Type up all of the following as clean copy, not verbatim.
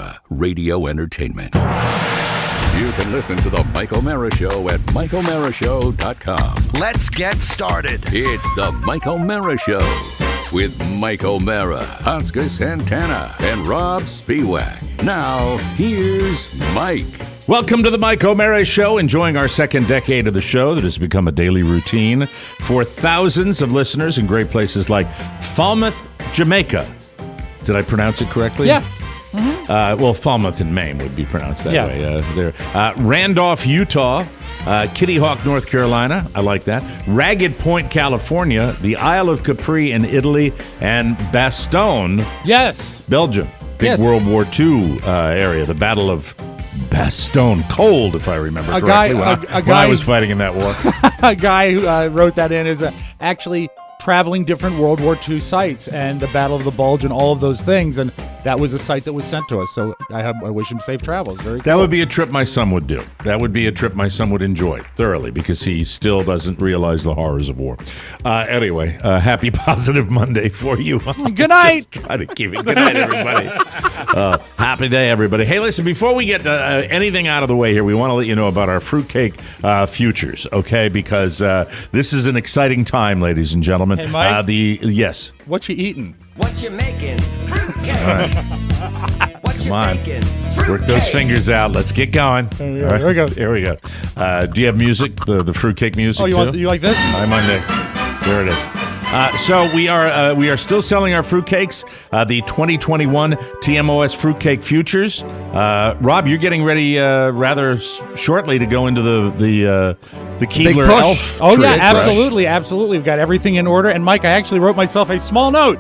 O'Mara Radio Entertainment. You can listen to The Mike O'Mara Show at MikeO'MaraShow.com. Let's get started. It's The Mike O'Mara Show with Mike O'Mara, Oscar Santana, and Rob Spiewak. Now, here's Mike. Welcome to the Mike O'Mara Show, enjoying our second decade of the show that has become a daily routine for thousands of listeners in great places like Falmouth, Jamaica. Did I pronounce it correctly? Yeah. Well, Falmouth in Maine would be pronounced that way. Randolph, Utah, Kitty Hawk, North Carolina. I like that. Ragged Point, California, the Isle of Capri in Italy, and Bastogne, Yes. Belgium. Big Yes. World War II area, the Battle of Bastogne. Cold, if I remember A correctly, guy- when I was fighting in that war. A guy who wrote that in is actually traveling different World War II sites and the Battle of the Bulge and all of those things. And that was a site that was sent to us. So I wish him safe travels. Very That cool. would be a trip my son would do. That would be a trip my son would enjoy thoroughly because he still doesn't realize the horrors of war. Anyway, happy positive Monday for you. Good night. Try to keep it. Good night, everybody. Happy day, everybody. Hey, listen, before we get anything out of the way here, we want to let you know about our Fruitcake futures, okay? Because this is an exciting time, ladies and gentlemen. Hey, Mike? Yes. What you eating? What you making? Fruitcake. All right. What you Come on. making? Work those fingers out. Let's get going. Yeah, All right. there we go. Here we go. Do you have music? The Fruitcake music, Oh, too? you like this? Hi, Monday. There it is. So we are still selling our fruitcakes, the 2021 TMOS Fruitcake Futures. Rob, you're getting ready rather shortly to go into the Keebler push. Elf. Oh, yeah, trade, absolutely. Absolutely. We've got everything in order. And, Mike, I actually wrote myself a small note.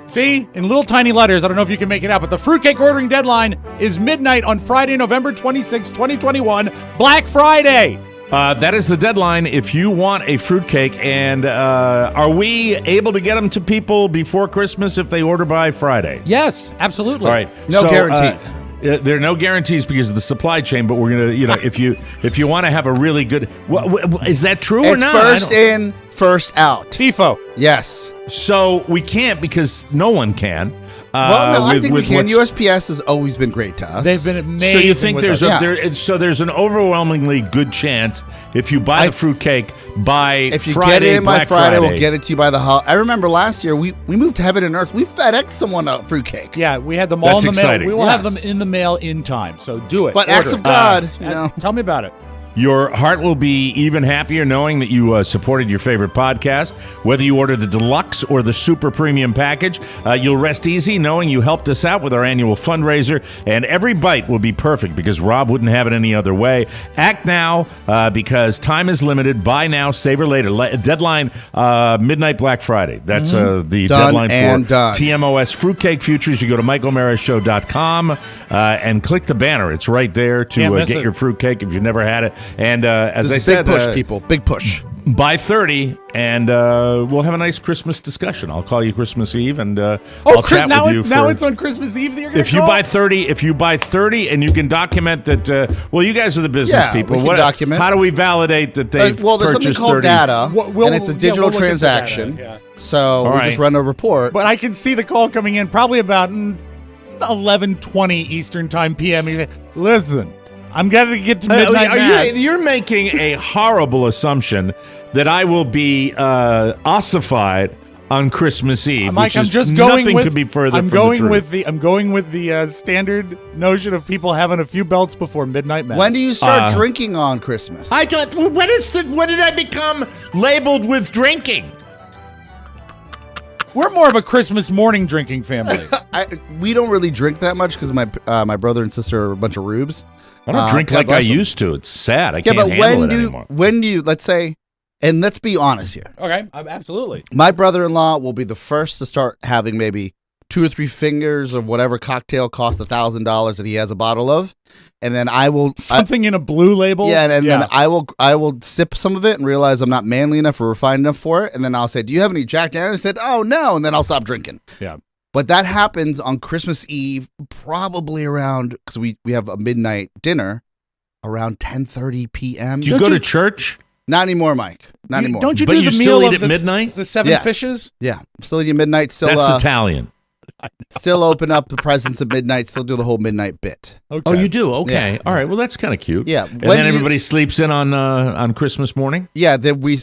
See? In little tiny letters. I don't know if you can make it out, but the Fruitcake ordering deadline is midnight on Friday, November 26, 2021, Black Friday. That is the deadline if you want a fruitcake. And are we able to get them to people before Christmas if they order by Friday? Yes, absolutely. All right. No guarantees. There are no guarantees because of the supply chain, but we're gonna, if you want to have a really good, is that true or It's not? first in, first out. FIFO. Yes. So we can't because no one can. Well, no, I think we with can. what's- USPS has always been great to us. They've been amazing. So you think with there's us. there's an overwhelmingly good chance if you buy the fruitcake by If you Friday, get it in by Black Friday, we'll get it to you by the I remember last year we moved to heaven and earth. We FedEx someone a fruitcake. Yeah, we had them all That's in the exciting. mail. We will have Yes. them in the mail in time. So do it. But Order acts it. of God, you know. Tell me about it. Your heart will be even happier knowing that you supported your favorite podcast. Whether you order the deluxe or the super premium package, you'll rest easy knowing you helped us out with our annual fundraiser. And every bite will be perfect because Rob wouldn't have it any other way. Act now because time is limited. Buy now, savor later. Deadline midnight Black Friday. That's the Done deadline and for done. TMOS Fruitcake Futures. You go to MikeO'MaraShow.com and click the banner. It's right there to Can't miss get it. your fruitcake if you've never had it. And as I This is said, big push, people. Big push. buy 30, and we'll have a nice Christmas discussion. I'll call you Christmas Eve, and I'll chat now with you. now it's on Christmas Eve that you're going to if you buy 30, and you can document that. Well, you guys are the business Yeah, people. we can document. How do we validate that they? Well, there's something called 30? data, We'll- and it's a yeah, digital we'll look into that, transaction. yeah. So we right. just run a report. But I can see the call coming in probably about 11:20 Eastern Time PM. You say, "Listen, I'm going to get to midnight mass." You're making a horrible assumption that I will be ossified on Christmas Eve. Mike, which I'm is just going nothing with. could be further I'm from going the with truth. the. I'm going with the standard notion of people having a few belts before midnight mass. When do you start drinking on Christmas? I thought, when did I become labeled with drinking? We're more of a Christmas morning drinking family. We don't really drink that much because my brother and sister are a bunch of rubes. I don't drink God like I bless 'em. used to. It's sad. I Yeah, can't but handle it anymore. when do you, let's say, and let's be honest here. Okay, absolutely. My brother-in-law will be the first to start having maybe 2 or 3 fingers of whatever cocktail costs $1,000 that he has a bottle of, and then I will Something in a blue label. yeah, and then I will sip some of it and realize I'm not manly enough or refined enough for it, and then I'll say, "Do you have any Jack Daniels?" I said, "Oh no," and then I'll stop drinking. Yeah. But that happens on Christmas Eve, probably around because we have a midnight dinner around 10:30 p.m. Do you go to church? Not anymore, Mike. Not anymore. Don't you But do you the still meal eat of at midnight? The seven Yes. fishes? Yeah, still eating midnight. Still. That's Italian. Still open up the presents at midnight. Still do the whole midnight bit. Okay. Oh, you do? Okay. Yeah. All right. Well, that's kind of cute. Yeah. And When then do you- everybody sleeps in on Christmas morning? Yeah. Then we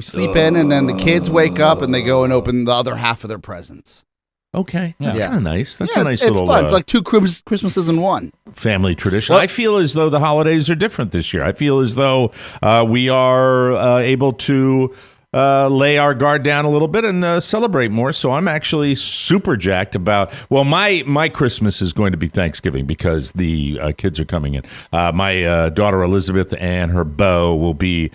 sleep in, and then the kids wake up and they go and open the other half of their presents. Okay. That's Yeah. kind of nice. That's Yeah, a nice it's little fun. It's like two Christmases in one. family tradition. Well- I feel as though the holidays are different this year. I feel as though we are able to lay our guard down a little bit and celebrate more. So I'm actually super jacked about. Well, my Christmas is going to be Thanksgiving because the kids are coming in. My daughter Elizabeth and her beau will be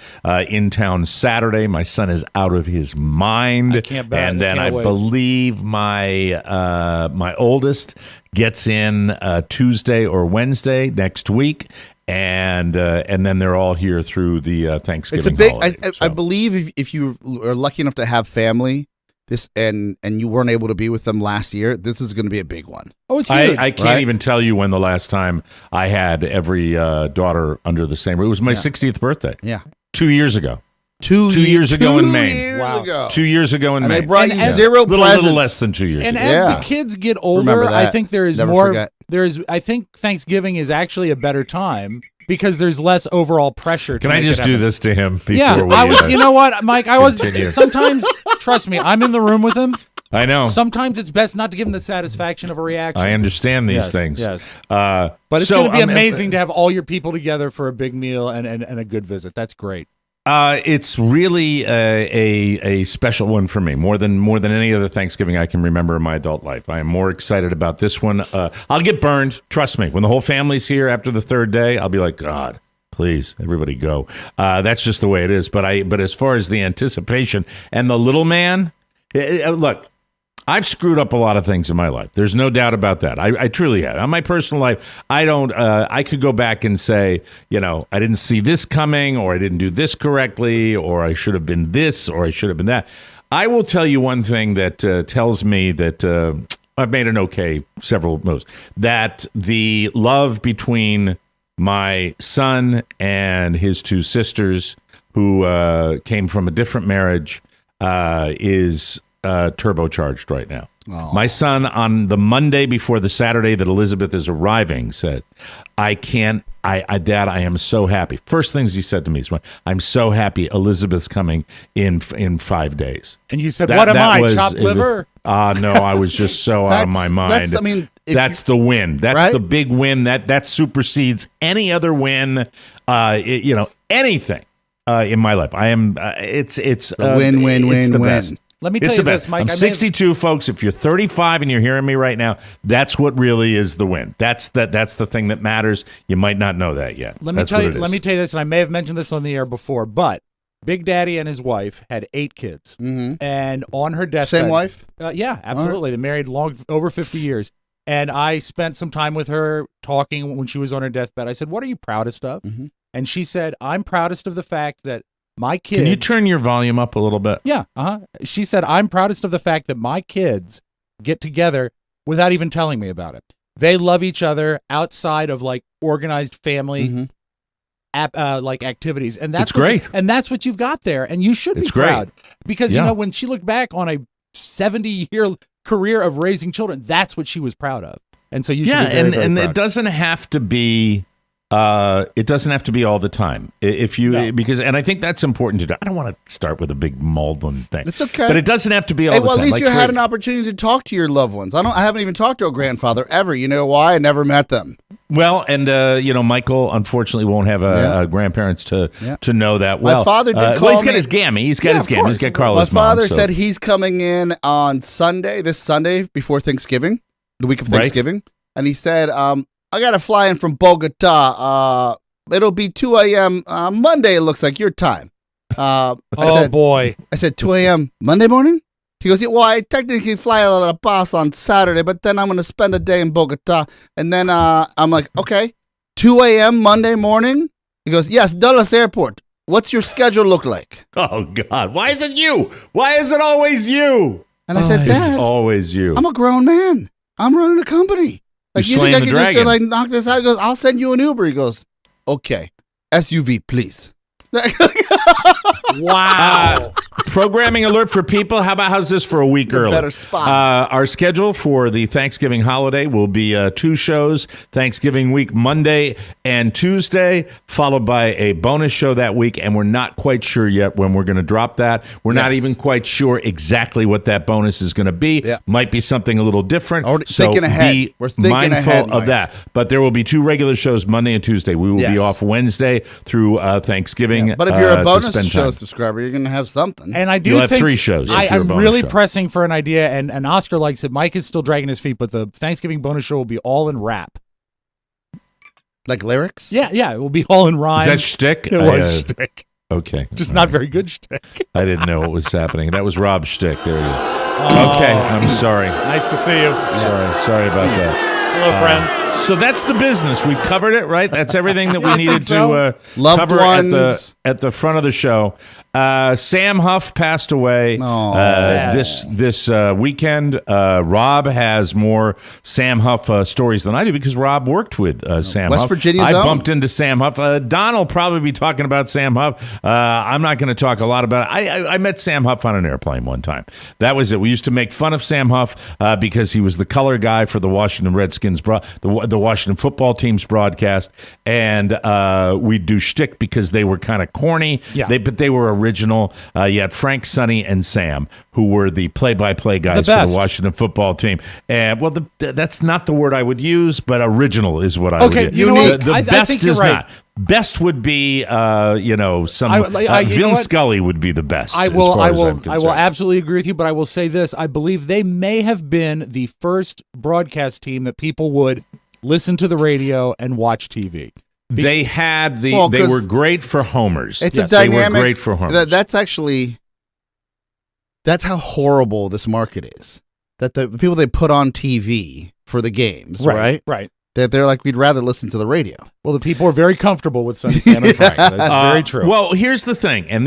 in town Saturday. My son is out of his mind. I can't bet. And then I I can't wait. believe my oldest gets in Tuesday or Wednesday next week. And then they're all here through the Thanksgiving It's a big. holiday, I so. believe if you are lucky enough to have family, this and you weren't able to be with them last year, this is going to be a big one. Oh, it's huge. I can't right? even tell you when the last time I had every daughter under the same roof. It was my 60th birthday. Yeah, 2 years ago. 2 years ago in Maine. Years Wow. ago. 2 years ago in and May. they brought And you as- zero little presents. less than 2 years And ago. as Yeah. the kids get Remember older, I that. think there is Never more. forget. I think Thanksgiving is actually a better time because there's less overall pressure. Can I just do this to him before Yeah, we you know what, Mike? I was continue. sometimes. Trust me, I'm in the room with him. I know. Sometimes it's best not to give him the satisfaction of a reaction. I understand these Yes, things. yes. But But it's going to be amazing to have all your people together for a big meal and a good visit. That's great. It's really a special one for me, more than any other Thanksgiving I can remember in my adult life. I am more excited about this one. I'll get burned, trust me. When the whole family's here after the third day, I'll be like, God, please, everybody go. That's just the way it is. But as far as the anticipation and the little man, look. I've screwed up a lot of things in my life. There's no doubt about that. I truly have. On my personal life, I don't. I could go back and say, I didn't see this coming, or I didn't do this correctly, or I should have been this, or I should have been that. I will tell you one thing that tells me that I've made an okay several moves. That the love between my son and his two sisters, who came from a different marriage, is turbocharged right now. Oh. My son, on the Monday before the Saturday that Elizabeth is arriving, said, Dad, I am so happy. First things he said to me is, I'm so happy Elizabeth's coming in 5 days. And you said, "What am I, chopped liver?" No, I was just so out of my mind. That's the win. That's right? the big win. That supersedes any other win, anything in my life. I am, it's win, win, it's the win, best. win. Let me It's tell the you best. this, Mike. I'm 62, folks. If you're 35 and you're hearing me right now, that's what really is the win. That's the thing that matters. You might not know that yet. Let me That's tell what you. it is. Let me tell you this, and I may have mentioned this on the air before, but Big Daddy and his wife had 8 kids, and on her deathbed, Same wife? Yeah, absolutely. They married over 50 years, and I spent some time with her talking when she was on her deathbed. I said, "What are you proudest of?" And she said, "I'm proudest of the fact that my kids." Can you turn your volume up a little bit? Yeah. She said, "I'm proudest of the fact that my kids get together without even telling me about it. They love each other outside of like organized family like activities, and that's It's great. And that's what you've got there, and you should It's be great. proud because Yeah. when she looked back on a 70-year career of raising children, that's what she was proud of, and so you should be very, very and proud. it doesn't have to be. It doesn't have to be all the time. If you and I think that's important to do. I don't want to start with a big maudlin thing. It's okay. But it doesn't have to be all Hey, the well, time. at least Like you had for- an opportunity to talk to your loved ones. I haven't even talked to a grandfather ever. You know why? I never met them. Well, and Michael unfortunately won't have grandparents to know that well. My father did well, call he's got me- his gammy. He's got Yeah, his of gammy. course. He's got My Carla's father mom. So. said he's coming in on this Sunday before Thanksgiving, the week of Right. Thanksgiving, and he said, "I got to fly in from Bogota. It'll be 2 a.m. Monday. It looks like your time." I said, boy. I said 2 a.m. Monday morning? He goes, "Yeah, well, I technically fly out of La Paz on Saturday, but then I'm going to spend a day in Bogota." And then I'm like, "Okay, 2 a.m. Monday morning?" He goes, "Yes, Dulles Airport. What's your schedule look like?" Oh God! Why is it you? Why is it always you? And I said, It's "Dad, always you. I'm a grown man. I'm running a company. Like, You're you think slaying I the can just dragon. like knock this out?" He goes, "I'll send you an Uber." He goes, "Okay, SUV, please." Wow. Programming alert for people. How's this for a week early? Better spot. Our schedule for the Thanksgiving holiday will be 2 shows, Thanksgiving week, Monday and Tuesday, followed by a bonus show that week, and we're not quite sure yet when we're going to drop that. We're not even quite sure exactly what that bonus is going to be. Yeah. Might be something a little different. Thinking ahead. We're thinking mindful ahead, of Mike. that. But there will be 2 regular shows Monday and Tuesday. We will be off Wednesday through Thanksgiving. But if you're a to bonus spend show time. subscriber, you're going to have something. And I do You'll have think 3 shows. if you're a I'm bonus really show. pressing for an idea, and Oscar likes it. Mike is still dragging his feet, but the Thanksgiving bonus show will be all in rap. Like lyrics? Yeah, it will be all in rhyme. Is that shtick? It was shtick. Okay. Just not very good shtick. I didn't know what was happening. That was Rob's shtick. There you go. Okay, I'm sorry. Nice to see you. Sorry about that. Hello, friends. So that's the business. We've covered it, right? That's everything that we needed to Loved cover ones. at the front of the show. Sam Huff passed away this weekend. Rob has more Sam Huff stories than I do because Rob worked with Sam West Huff. Virginia's I own. bumped into Sam Huff. Don will probably be talking about Sam Huff. I'm not going to talk a lot about it. I met Sam Huff on an airplane one time. That was it. We used to make fun of Sam Huff because he was the color guy for the Washington Redskins, the Washington football team's broadcast, and we'd do shtick because they were kind of corny. Yeah. But they were original. You had Frank, Sonny, and Sam, who were the play-by-play guys The for best. the Washington football team. And that's not the word I would use, but original is what I would use. You know what? The I best think you're is right. not. Best would be, some you know Vin what? Scully would be the best. I as will. far I as will. I'm I will concerned. absolutely agree with you. But I will say this: I believe they may have been the first broadcast team that people would listen to the radio and watch TV. They had the. Well, they 'cause were great for homers. It's Yes, a dynamic. They were great for homers. That's how horrible this market is. That the people they put on TV for the games, right? Right. That they're like, we'd rather listen to the radio. Well, the people are very comfortable with Sonny, Sam, and Frank. That's very true. Well, here's the thing, and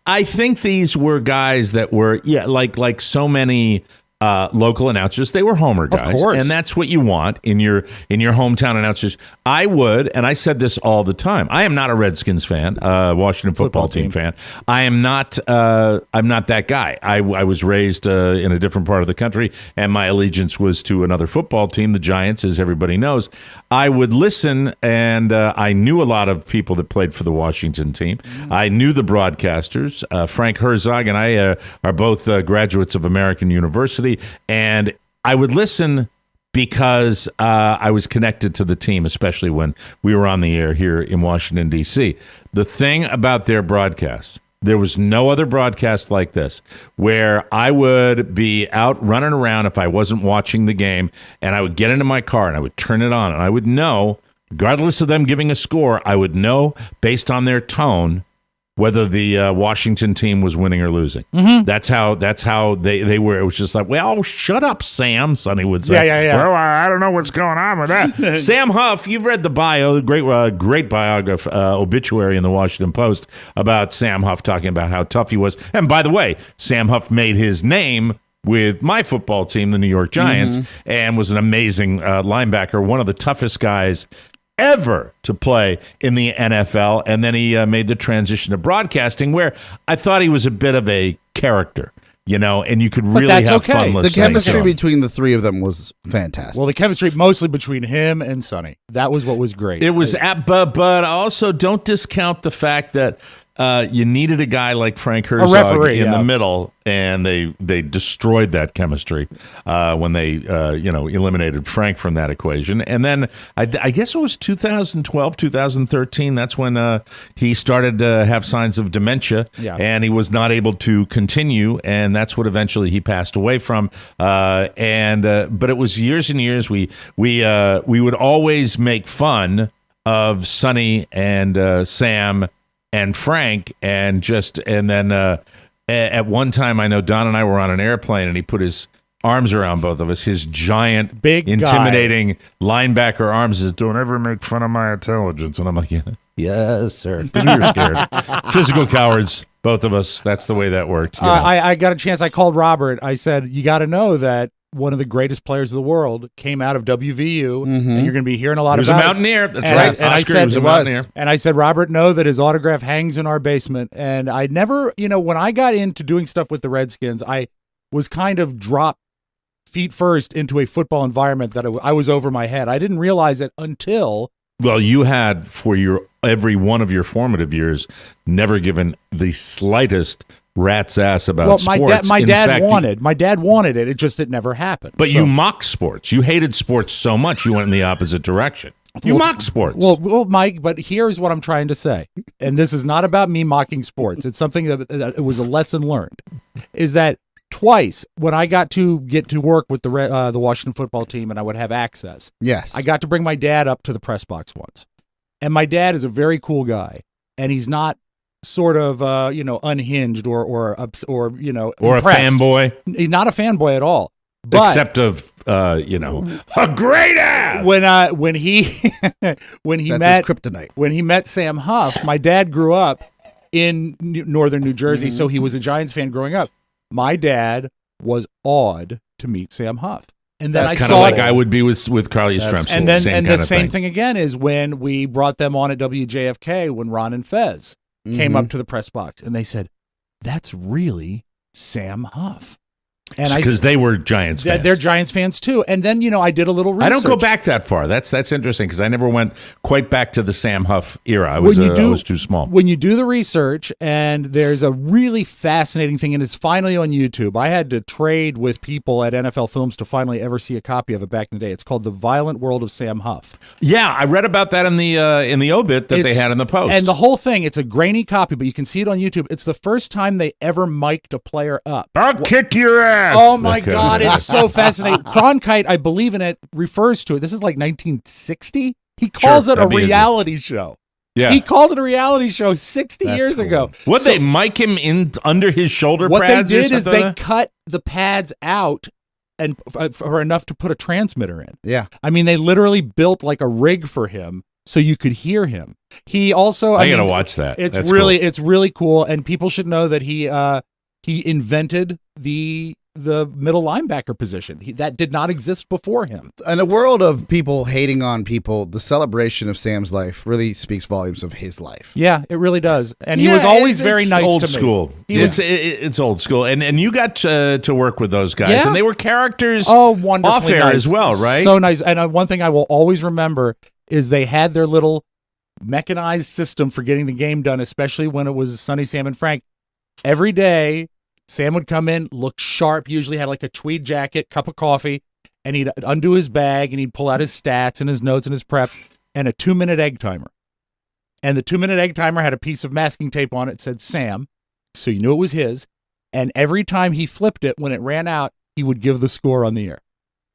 I think these were guys that were, like so many local announcers. They were homer guys, Of course. and that's what you want in your hometown announcers. I would, and I said this all the time. I am not a Redskins fan, Washington football team fan. I am not. I'm not that guy. I was raised in a different part of the country, and my allegiance was to another football team, the Giants, as everybody knows. I would listen, and I knew a lot of people that played for the Washington team. I knew the broadcasters. Frank Herzog and I are both graduates of American University. And I would listen because I was connected to the team, especially when we were on the air here in Washington, D.C. The thing about their broadcasts, there was no other broadcast like this where I would be out running around if I wasn't watching the game, and I would get into my car and I would turn it on, and I would know, regardless of them giving a score, I would know based on their tone whether the Washington team was winning or losing. Mm-hmm. That's how they were. It was just like, well, shut up, Sam, Sonny would say. Yeah. Well, I don't know what's going on with that. Sam Huff, you've read the bio, the great biography, obituary in the Washington Post about Sam Huff talking about how tough he was. And by the way, Sam Huff made his name with my football team, the New York Giants, and was an amazing linebacker, one of the toughest guys ever to play in the NFL, and then he made the transition to broadcasting, where I thought he was a bit of a character, and you could really that's have okay. fun The listening chemistry to him. between the three of them was fantastic. Well, the chemistry mostly between him and Sonny. That was what was great. It was, but also don't discount the fact that you needed a guy like Frank Herzog referee, in the middle, and they destroyed that chemistry when they eliminated Frank from that equation. And then I guess it was 2012, 2013. That's when he started to have signs of dementia, and he was not able to continue, and that's what eventually he passed away from. But it was years and years. We would always make fun of Sonny and Sam and Frank, and then at one time, I know Don and I were on an airplane, and he put his arms around both of us, his giant, big, intimidating linebacker arms. Says, "Don't ever make fun of my intelligence." And I'm like, yes, sir. Because we were scared. Physical cowards, both of us. That's the way that worked. I got a chance. I called Robert. I said, you got to know that one of the greatest players of the world came out of WVU, and you're going to be hearing a lot He was about a Mountaineer. That's and right. and I Oscar said, was a Mountaineer. And I said, Robert, know that his autograph hangs in our basement. And I never, when I got into doing stuff with the Redskins, I was kind of dropped feet first into a football environment that I was over my head. I didn't realize it until... Well, you had, for every one of your formative years, never given the slightest rat's ass about sports. My dad wanted it. It just, it never happened. But you mocked sports. You hated sports so much you went in the opposite direction. You mocked sports. Well, Mike, but here's what I'm trying to say. And this is not about me mocking sports. It's something that it was a lesson learned. Is that twice when I got to work with the Washington football team and I would have access. Yes. I got to bring my dad up to the press box once. And my dad is a very cool guy. And he's not sort of unhinged or impressed. A fanboy. He's not a fanboy at all. But except of a great ass. When he That's met his kryptonite. When he met Sam Huff, my dad grew up in northern New Jersey, so he was a Giants fan growing up. My dad was awed to meet Sam Huff. And then That's kind of like I would be with Carly Stremski. And then the same thing again is when we brought them on at WJFK when Ron and Fez came up to the press box and they said, "That's really Sam Huff." And because they were Giants fans. They're Giants fans too. And then, I did a little research. I don't go back that far. That's interesting because I never went quite back to the Sam Huff era. I was too small. When you do the research, and there's a really fascinating thing, and it's finally on YouTube. I had to trade with people at NFL Films to finally ever see a copy of it back in the day. It's called The Violent World of Sam Huff. Yeah, I read about that in the obit that they had in the Post. And the whole thing, it's a grainy copy, but you can see it on YouTube. It's the first time they ever mic'd a player up. I'll kick your ass. Oh my God, it's so fascinating. Cronkite, I believe in it, refers to it. This is like 1960. He calls it a reality show. Yeah. He calls it a reality show 60 years ago. Would they mic him in under his shoulder pads? What they did is they cut the pads out and for enough to put a transmitter in. Yeah. I mean, they literally built like a rig for him so you could hear him. He also I gotta watch that. It's really cool, and people should know that he invented the middle linebacker position. That did not exist before him. In a world of people hating on people, the celebration of Sam's life really speaks volumes of his life. Yeah, it really does. And he was always very nice old to school. me. It's old school. And you got to work with those guys. Yeah. And they were characters wonderfully off air nice. as well, right? So nice. And one thing I will always remember is they had their little mechanized system for getting the game done, especially when it was Sonny, Sam, and Frank. Every day, Sam would come in, look sharp, usually had like a tweed jacket, cup of coffee, and he'd undo his bag and he'd pull out his stats and his notes and his prep and a 2-minute egg timer. And the 2-minute egg timer had a piece of masking tape on it that said Sam, so you knew it was his. And every time he flipped it, when it ran out, he would give the score on the air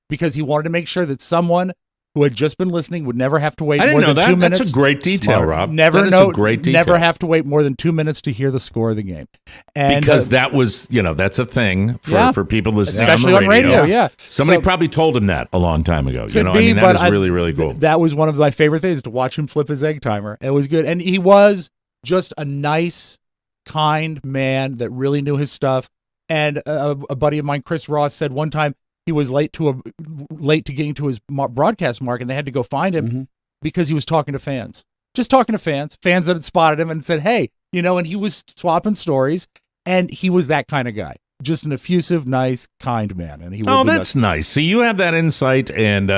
because he wanted to make sure that someone who had just been listening would never have to wait more than 2 minutes. That's a great detail, Rob. Never a great detail. Never have to wait more than 2 minutes to hear the score of the game. And because that was, that's a thing for people listening, especially on radio. Yeah. Somebody probably told him that a long time ago. That was really, really cool. That was one of my favorite things, to watch him flip his egg timer. It was good. And he was just a nice, kind man that really knew his stuff. And a buddy of mine, Chris Roth, said one time, he was late to getting to his broadcast mark, and they had to go find him because he was talking to fans. Just talking to fans that had spotted him and said, "Hey," and he was swapping stories, and he was that kind of guy. Just an effusive, nice, kind man. And that's nice. So you have that insight, and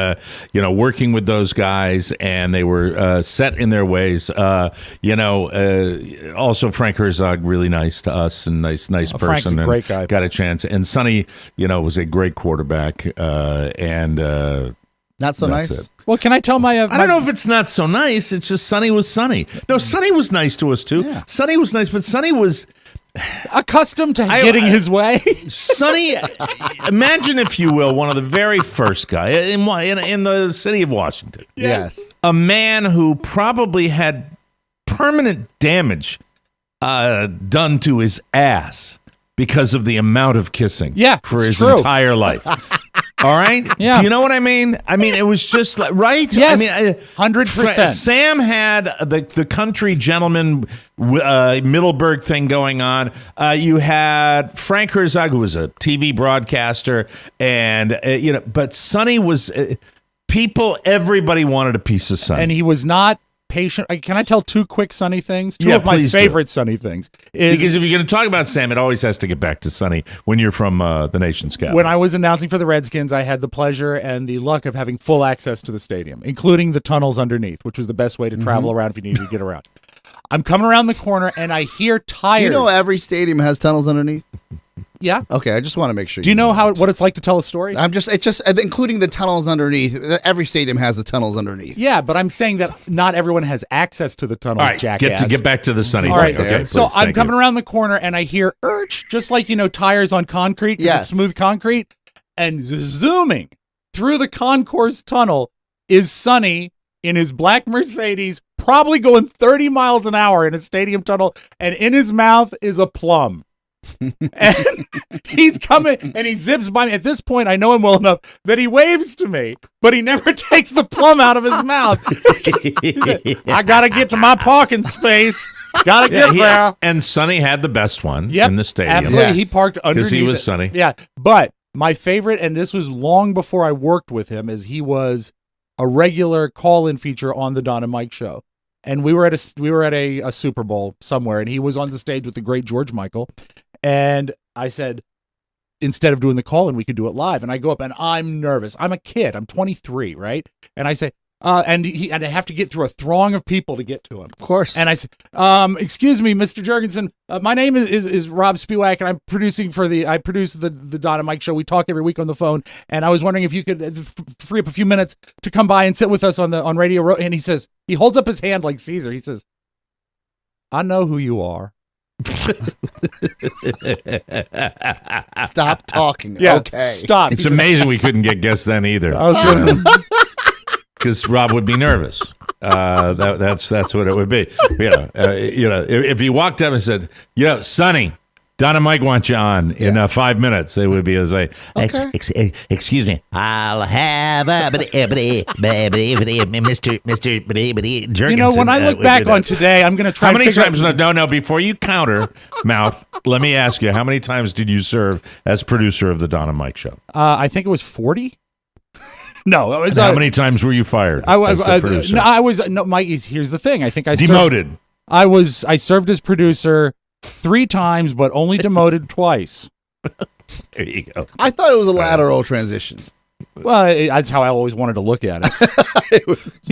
working with those guys, and they were set in their ways. Also Frank Herzog, really nice to us, and nice person. Frank's a great guy. Got a chance, and Sonny, was a great quarterback, and not so nice. It. Well, can I tell my? I don't know if it's not so nice. It's just Sonny was Sonny. No, Sonny was nice to us too. Yeah. Sonny was nice, but Sonny was accustomed to getting his way. Sonny, imagine, if you will, one of the very first guys in the city of Washington. Yes. A man who probably had permanent damage done to his ass because of the amount of kissing for his true. entire life. All right? Yeah. Do you know what I mean? I mean, it was just like, right? Yes, I mean, 100%. Sam had the country gentleman Middleburg thing going on. You had Frank Herzog, who was a TV broadcaster, and but Sonny was everybody wanted a piece of Sonny, And he was not patient. Can I tell two quick Sonny things? Two Yeah, of my please do. favorite Sonny things is because if you're going to talk about Sam, it always has to get back to Sonny when you're from the nation's capital. when I was announcing for the Redskins, I had the pleasure and the luck of having full access to the stadium, including the tunnels underneath, which was the best way to travel around if you needed to get around. I'm coming around the corner and I hear tires. You know, every stadium has tunnels underneath. Yeah. Okay, I just want to make sure. Do you know what it's like to tell a story? It's just including the tunnels underneath. Every stadium has the tunnels underneath. Yeah, but I'm saying that not everyone has access to the tunnels, all right, jackass. get back to the Sonny. All right, thing. Okay, so please, I'm thank coming you. around the corner and I hear just like tires on concrete, 'cause Yes. it's smooth concrete, and zooming through the concourse tunnel is Sonny in his black Mercedes, probably going 30 miles an hour in a stadium tunnel, and in his mouth is a plum. And he's coming and he zips by me. At this point, I know him well enough that he waves to me, but he never takes the plum out of his mouth. I gotta get to my parking space. Gotta get there. And Sonny had the best one Yep, in the stadium. absolutely. Yes. He parked underneath. Because he was it. Sonny. Yeah, but my favorite, and this was long before I worked with him, is he was a regular call-in feature on the Don and Mike show. And we were at a Super Bowl somewhere, and he was on the stage with the great George Michael. And I said, instead of doing the call-in, we could do it live. And I go up, and I'm nervous. I'm a kid. I'm 23, right? And I say, and I have to get through a throng of people to get to him. Of course. And I said, excuse me, Mr. Jurgensen, my name is Rob Spiewak, and I'm producing I produce the Don and Mike show. We talk every week on the phone, and I was wondering if you could free up a few minutes to come by and sit with us on Radio Row. And he holds up his hand like Caesar. He says, I know who you are. Stop talking. Yeah, Okay. stop. It's He says, amazing we couldn't get guests then either. I was gonna- Because Rob would be nervous. That's what it would be. If he walked up and said, Sonny, Don and Mike want you on in 5 minutes, it would be as like, Excuse me, I'll have Mr. Jurgensen. when I look back on today, I'm going to try how to many figure times? out. No, before you counter, Mouth, let me ask you, how many times did you serve as producer of the Don and Mike show? I think it was 40. No, it was How many times were you fired as the producer? Mike, here's the thing. I think I Demoted. I served as producer 3 times, but only demoted twice. There you go. I thought it was a lateral transition. Well, that's how I always wanted to look at it. He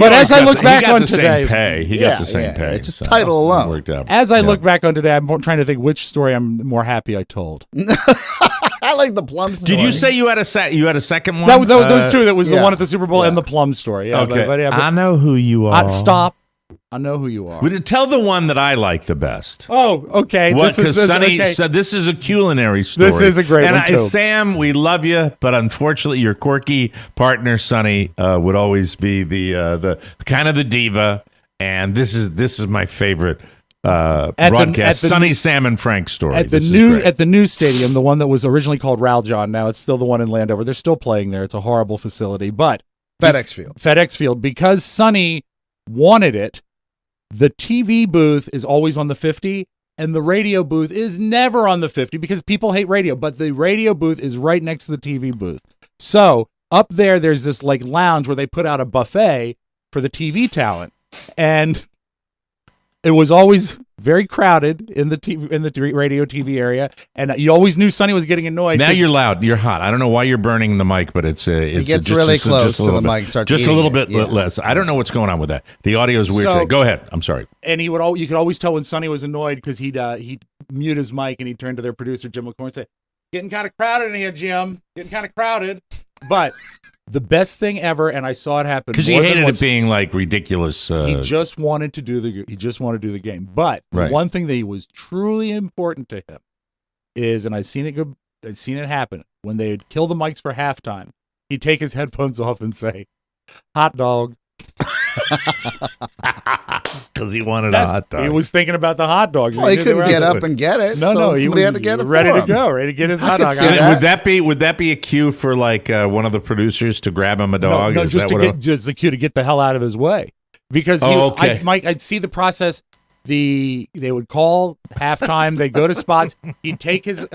But always as I got look the- back he got on the today, same pay. He got the same pay. It's just title alone. It worked out. as I Yeah. look back on today, I'm trying to think which story I'm more happy I told. I like the plum story. Did you say you had a second one? Those two. That was the yeah. one at the Super Bowl Yeah. and the plum story. Yeah, Okay. but I know who you are. stop. I know who you are. Would you tell the one that I like the best? Oh, okay. What? Because Sonny okay. said this is a culinary story. This is a great and one, too. Sam, we love you, but unfortunately, your quirky partner Sonny would always be the kind of the diva. And this is my favorite broadcast. Sonny, Sam, and Frank story. At the new stadium, the one that was originally called Ral John. Now it's still the one in Landover. They're still playing there. It's a horrible facility, but FedEx Field, because Sonny wanted it. The TV booth is always on the 50, and the radio booth is never on the 50 because people hate radio. But the radio booth is right next to the TV booth. So up there's this like lounge where they put out a buffet for the TV talent, and it was always very crowded in the radio TV area, and you always knew Sonny was getting annoyed. Now you're loud. You're hot. I don't know why you're burning the mic, but it's gets just, really just, close just a to little the bit. mic, starts Just a eating little it, bit yeah. less. I don't know what's going on with that. The audio is weird So- today. Go ahead. I'm sorry. And you could always tell when Sonny was annoyed because he'd mute his mic and he'd turn to their producer Jim McCoy and say, "Getting kind of crowded in here, Jim. Getting kind of crowded." But the best thing ever, and I saw it happen Because he more than hated once, it being like ridiculous. he just wanted to do the game. But the Right. one thing that was truly important to him is, and I'd seen it happen when they'd kill the mics for halftime. He'd take his headphones off and say, "Hot dog." because he wanted a hot dog. He was thinking about the hot dogs. Well, he couldn't get up and get it. No, he somebody was had to get it ready for to him. go, ready to get his I hot could dog. see out. that. Would that be a cue for like one of the producers to grab him a dog? No, Is just that to what get just the cue to get the hell out of his way, because okay. I'd see the process. They would call halftime. They'd go to spots. He'd take his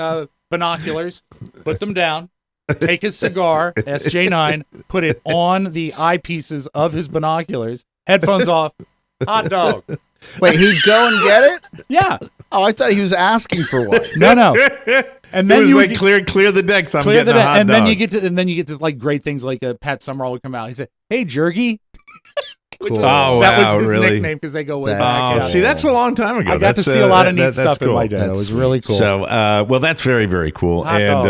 binoculars, put them down, take his cigar, SJ9, put it on the eyepieces of his binoculars, headphones off, hot dog. Wait, he'd go and get it? Yeah. Oh, I thought he was asking for one. No. And then you would clear the decks. I'm getting a hot and dog. then you get to like great things like Pat Summerall would come out. He said, "Hey, Jergy." Cool. That was his really? nickname because they go way That's back. cool. See, that's a long time ago. I got to see a lot of neat stuff in my day. That was really cool. So, well, that's very, very cool. Hot and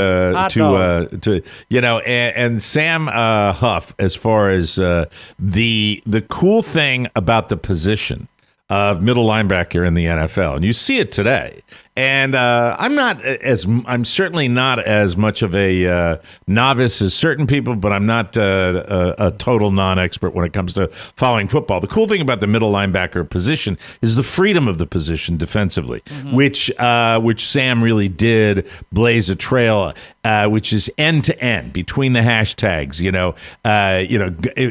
dog. to and Sam Huff, as far as the cool thing about the position of middle linebacker in the NFL, and you see it today. And I'm certainly not as much of a novice as certain people, but I'm not a total non-expert when it comes to following football. The cool thing about the middle linebacker position is the freedom of the position defensively, which Sam really did blaze a trail, which is end to end between the hashtags.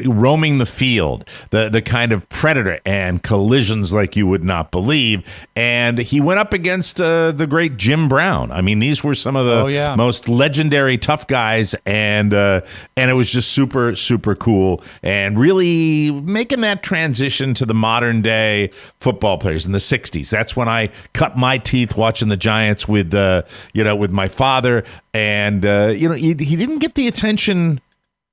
Roaming the field, the kind of predator and collisions like you would not believe. And he went up against the great Jim Brown. I mean, these were some of the most legendary tough guys, and it was just super, super cool, and really making that transition to the modern day football players in the 60s. That's when I cut my teeth watching the Giants with my father, and he didn't get the attention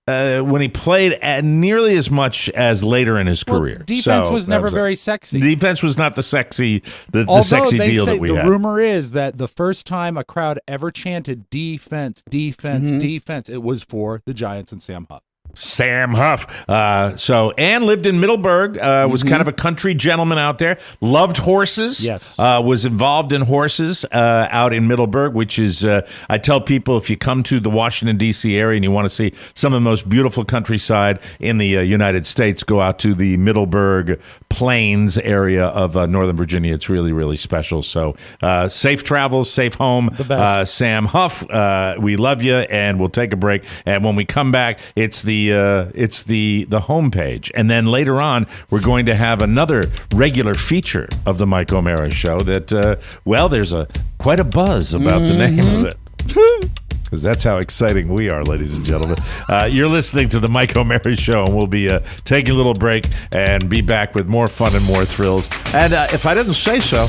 when he played nearly as much as later in his career. Defense was never very sexy. Defense was not the sexy, the Although sexy they deal say that we the had. rumor is that the first time a crowd ever chanted defense, defense, defense, it was for the Giants and Sam Huff. Sam Huff. And lived in Middleburg, was kind of a country gentleman out there, loved horses. Yes. Was involved in horses out in Middleburg, which is, I tell people, if you come to the Washington, D.C. area and you want to see some of the most beautiful countryside in the United States, go out to the Middleburg Plains area of Northern Virginia. It's really, really special. So safe travels, safe home. The best. Sam Huff, we love you, and we'll take a break. And when we come back, it's the homepage, and then later on we're going to have another regular feature of the Mike O'Mara Show that there's quite a buzz about the name of it, because that's how exciting we are, ladies and gentlemen. You're listening to the Mike O'Mara Show, and we'll be taking a little break and be back with more fun and more thrills. And if I didn't say so,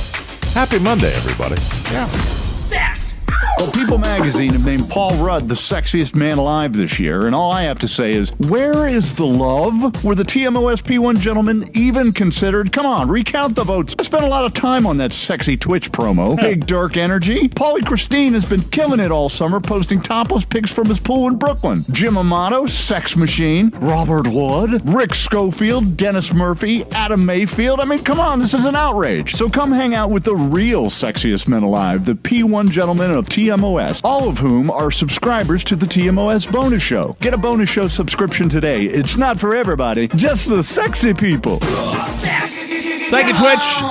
happy Monday, everybody. Yeah. Sex. Well, People magazine have named Paul Rudd the sexiest man alive this year, and all I have to say is, where is the love? Were the TMOS P1 gentlemen even considered? Come on, recount the votes. I spent a lot of time on that sexy Twitch promo. Big dark energy. Paulie Christine has been killing it all summer, posting topless pics from his pool in Brooklyn. Jim Amato, sex machine. Robert Wood, Rick Schofield, Dennis Murphy, Adam Mayfield. I mean, come on, this is an outrage. So come hang out with the real sexiest men alive, the P1 gentlemen of TMOS, all of whom are subscribers to the TMOS Bonus Show. Get a Bonus Show subscription today. It's not for everybody, just the sexy people. Thank you, Twitch.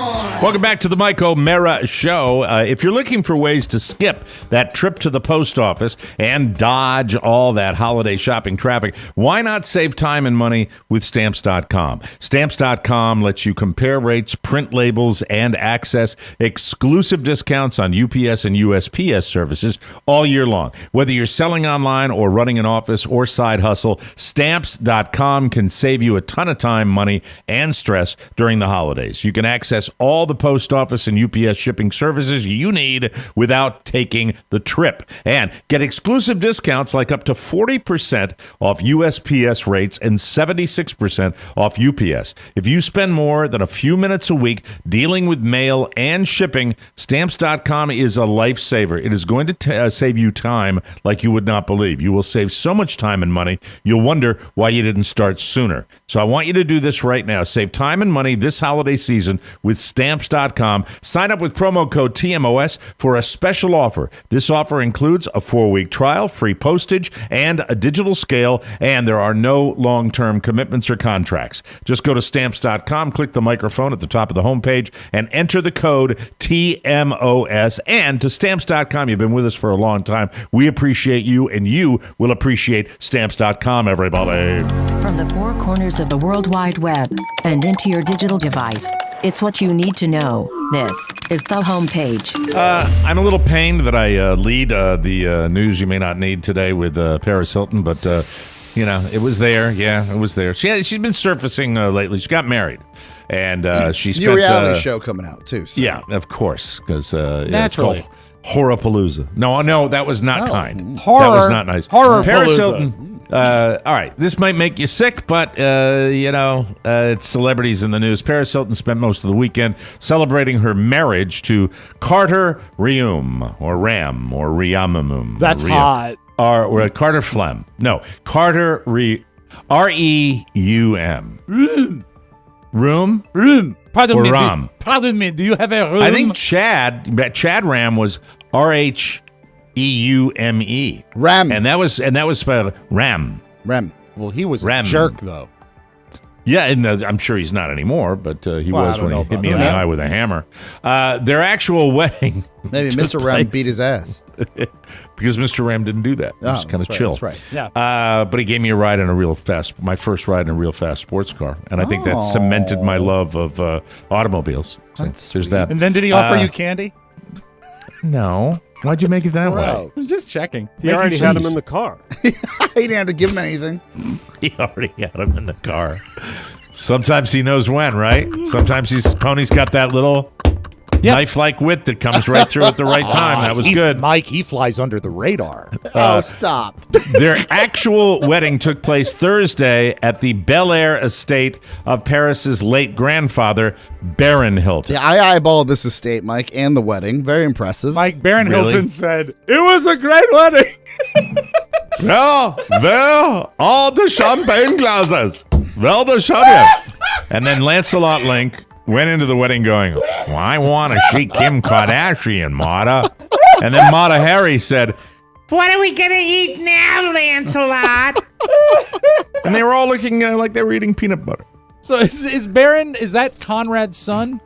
Welcome back to the Mike O'Mara Show. If you're looking for ways to skip that trip to the post office and dodge all that holiday shopping traffic, why not save time and money with Stamps.com? Stamps.com lets you compare rates, print labels, and access exclusive discounts on UPS and USPS services all year long. Whether you're selling online or running an office or side hustle, Stamps.com can save you a ton of time, money, and stress during the holidays. You can access all the post office and UPS shipping services you need without taking the trip, and get exclusive discounts like up to 40% off USPS rates and 76% off UPS. If you spend more than a few minutes a week dealing with mail and shipping, Stamps.com is a lifesaver. It is going to save you time like you would not believe. You will save so much time and money, you'll wonder why you didn't start sooner. So I want you to do this right now. Save time and money this holiday season with Stamps.com. Stamps.com. Sign up with promo code TMOS for a special offer. This offer includes a 4-week trial, free postage, and a digital scale, and there are no long-term commitments or contracts. Just go to Stamps.com, click the microphone at the top of the homepage, and enter the code TMOS. And to Stamps.com, you've been with us for a long time. We appreciate you, and you will appreciate Stamps.com, everybody. From the four corners of the World Wide Web and into your digital device, it's what you need to know. This is the homepage. I'm a little pained that I lead the news you may not need today with Paris Hilton, but, it was there. Yeah, it was there. She's been surfacing lately. She got married. And she spent... New reality show coming out, too. So. Yeah, of course, because... Naturally. It's called Horrorpalooza. No, that was not kind. Horror. That was not nice. Horrorpalooza. Paris Hilton... all right, this might make you sick, but, it's celebrities in the news. Paris Hilton spent most of the weekend celebrating her marriage to Carter Reum, or Ram, or Riamamum. That's hot. Or Carter Flem. No, Carter R-E-U-M. Room? Pardon me. Ram? Pardon me. Do you have a room? I think Chad Ram was R-H-E-U-M-E. Ram. And that was spelled Ram. Well, he was Ram. a jerk, though. Yeah, and I'm sure he's not anymore, but he was when he hit me in the eye with a hammer. Their actual wedding. Maybe Mr. Ram beat his ass. Because Mr. Ram didn't do that. He was kind of chill. That's right. Yeah. But he gave me a ride in my first ride in a real fast sports car. And I think that cemented my love of automobiles. So there's that. And then did he offer you candy? No. Why'd you make it that way? I was just checking. He already had him in the car. He didn't have to give him anything. He already had him in the car. Sometimes he knows when, right? Sometimes Pony's got that little knife-like wit that comes right through at the right time. That was good. Mike, he flies under the radar. Stop. Their actual wedding took place Thursday at the Bel Air estate of Paris's late grandfather, Baron Hilton. Yeah, I eyeballed this estate, Mike, and the wedding. Very impressive. Mike, Baron Really? Hilton said, it was a great wedding. Well, all the champagne glasses. Well, the champagne. And then Lancelot Link went into the wedding going, well, I want to see Kim Kardashian, Mata. And then Mata Hari said, what are we going to eat now, Lancelot? And they were all looking like they were eating peanut butter. So is Baron, is that Conrad's son?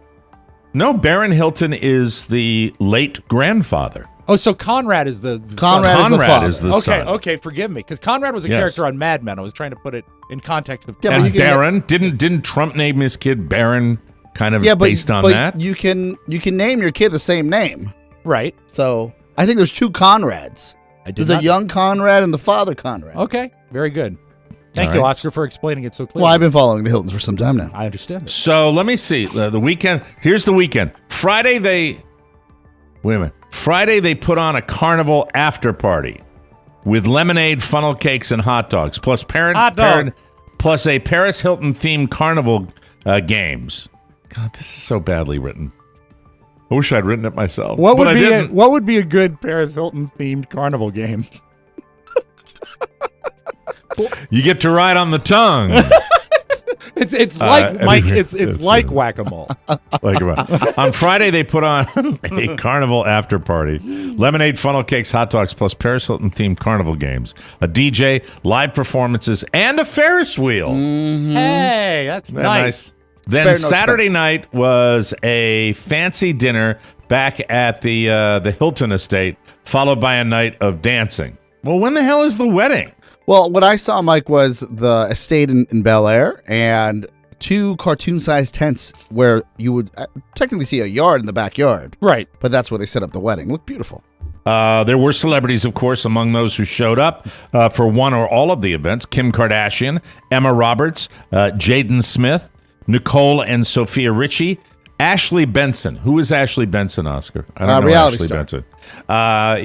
No, Baron Hilton is the late grandfather. Oh, so Conrad is the Conrad son. is the father. is the son. Okay, forgive me, because Conrad was a Yes. character on Mad Men. I was trying to put it in context of. Yeah, but And you can Baron, didn't Trump name his kid Baron kind of based on that? You can name your kid the same name. Right. So I think there's two Conrads. I did There's not- a young Conrad and the father Conrad. Okay, very good. Thank All you, right. Oscar, for explaining it so clearly. Well, I've been following the Hiltons for some time now. I understand it. So let me see. The weekend. Here's the weekend. Friday they put on a carnival after party with lemonade, funnel cakes, and hot dogs, plus plus a Paris Hilton themed carnival games. God, this is so badly written. I wish I'd written it myself. What but I would didn't. what would be a good Paris Hilton themed carnival game? You get to ride on the tongue. It's like Mike. It's that's, like whack-a-mole. On Friday, they put on a carnival after party. Lemonade, funnel cakes, hot dogs, plus Paris Hilton themed carnival games, a DJ, live performances, and a Ferris wheel. Hey, that's nice. Then Spare no Saturday expense. night was a fancy dinner back at the Hilton estate, followed by a night of dancing. Well, when the hell is the wedding? Well, what I saw, Mike, was the estate in Bel Air and two cartoon-sized tents where you would technically see a yard in the backyard. Right. But that's where they set up the wedding. Looked beautiful. There were celebrities, of course, among those who showed up for one or all of the events. Kim Kardashian, Emma Roberts, Jaden Smith, Nicole and Sophia Richie, Ashley Benson. Who is Ashley Benson, Oscar? I don't know reality Ashley star. Benson.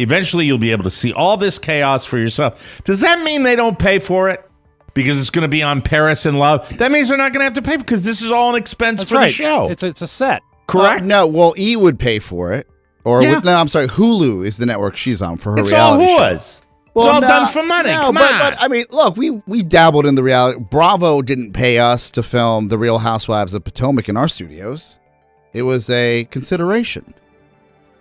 Eventually, you'll be able to see all this chaos for yourself. Does that mean they don't pay for it? Because it's going to be on Paris in Love? That means they're not going to have to pay for it because this is all an expense That's for right. the show. It's a set. Correct? No, well, E would pay for it. Or Yeah. no, I'm sorry, Hulu is the network she's on for her It's all reality show. who's. It's all done for money. No, Come but on. I mean, look, we dabbled in the reality. Bravo didn't pay us to film The Real Housewives of Potomac in our studios. It was a consideration.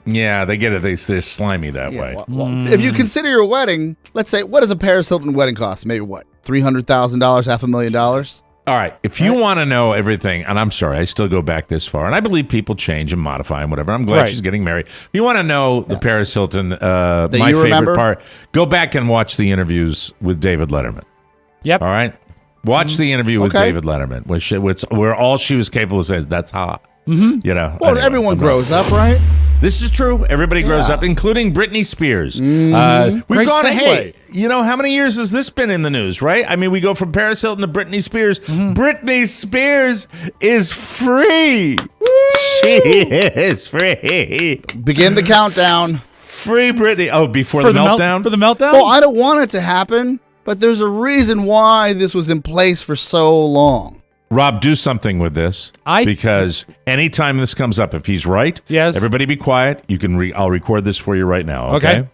Yeah, they get it. They're slimy that way. Well, if you consider your wedding, let's say, what does a Paris Hilton wedding cost? Maybe what? $300,000, $500,000? All right. If you want to know everything, and I'm sorry, I still go back this far, and I believe people change and modify and whatever. I'm glad she's getting married. If you want to know the Paris Hilton, my favorite part, go back and watch the interviews with David Letterman. Yep. All right? Watch the interview with David Letterman, where all she was capable of saying is, that's hot. You know. Well, everyone grows up, right? This is true. Everybody grows up, including Britney Spears. We've Great gone, segue. hey, you know, how many years has this been in the news, right? I mean, we go from Paris Hilton to Britney Spears. Britney Spears is free. She is free. Begin the countdown. Free Britney. Oh, before the meltdown? For the meltdown? Well, I don't want it to happen, but there's a reason why this was in place for so long. Rob, do something with this because anytime this comes up, if he's right, everybody be quiet. You can. I'll record this for you right now. Okay.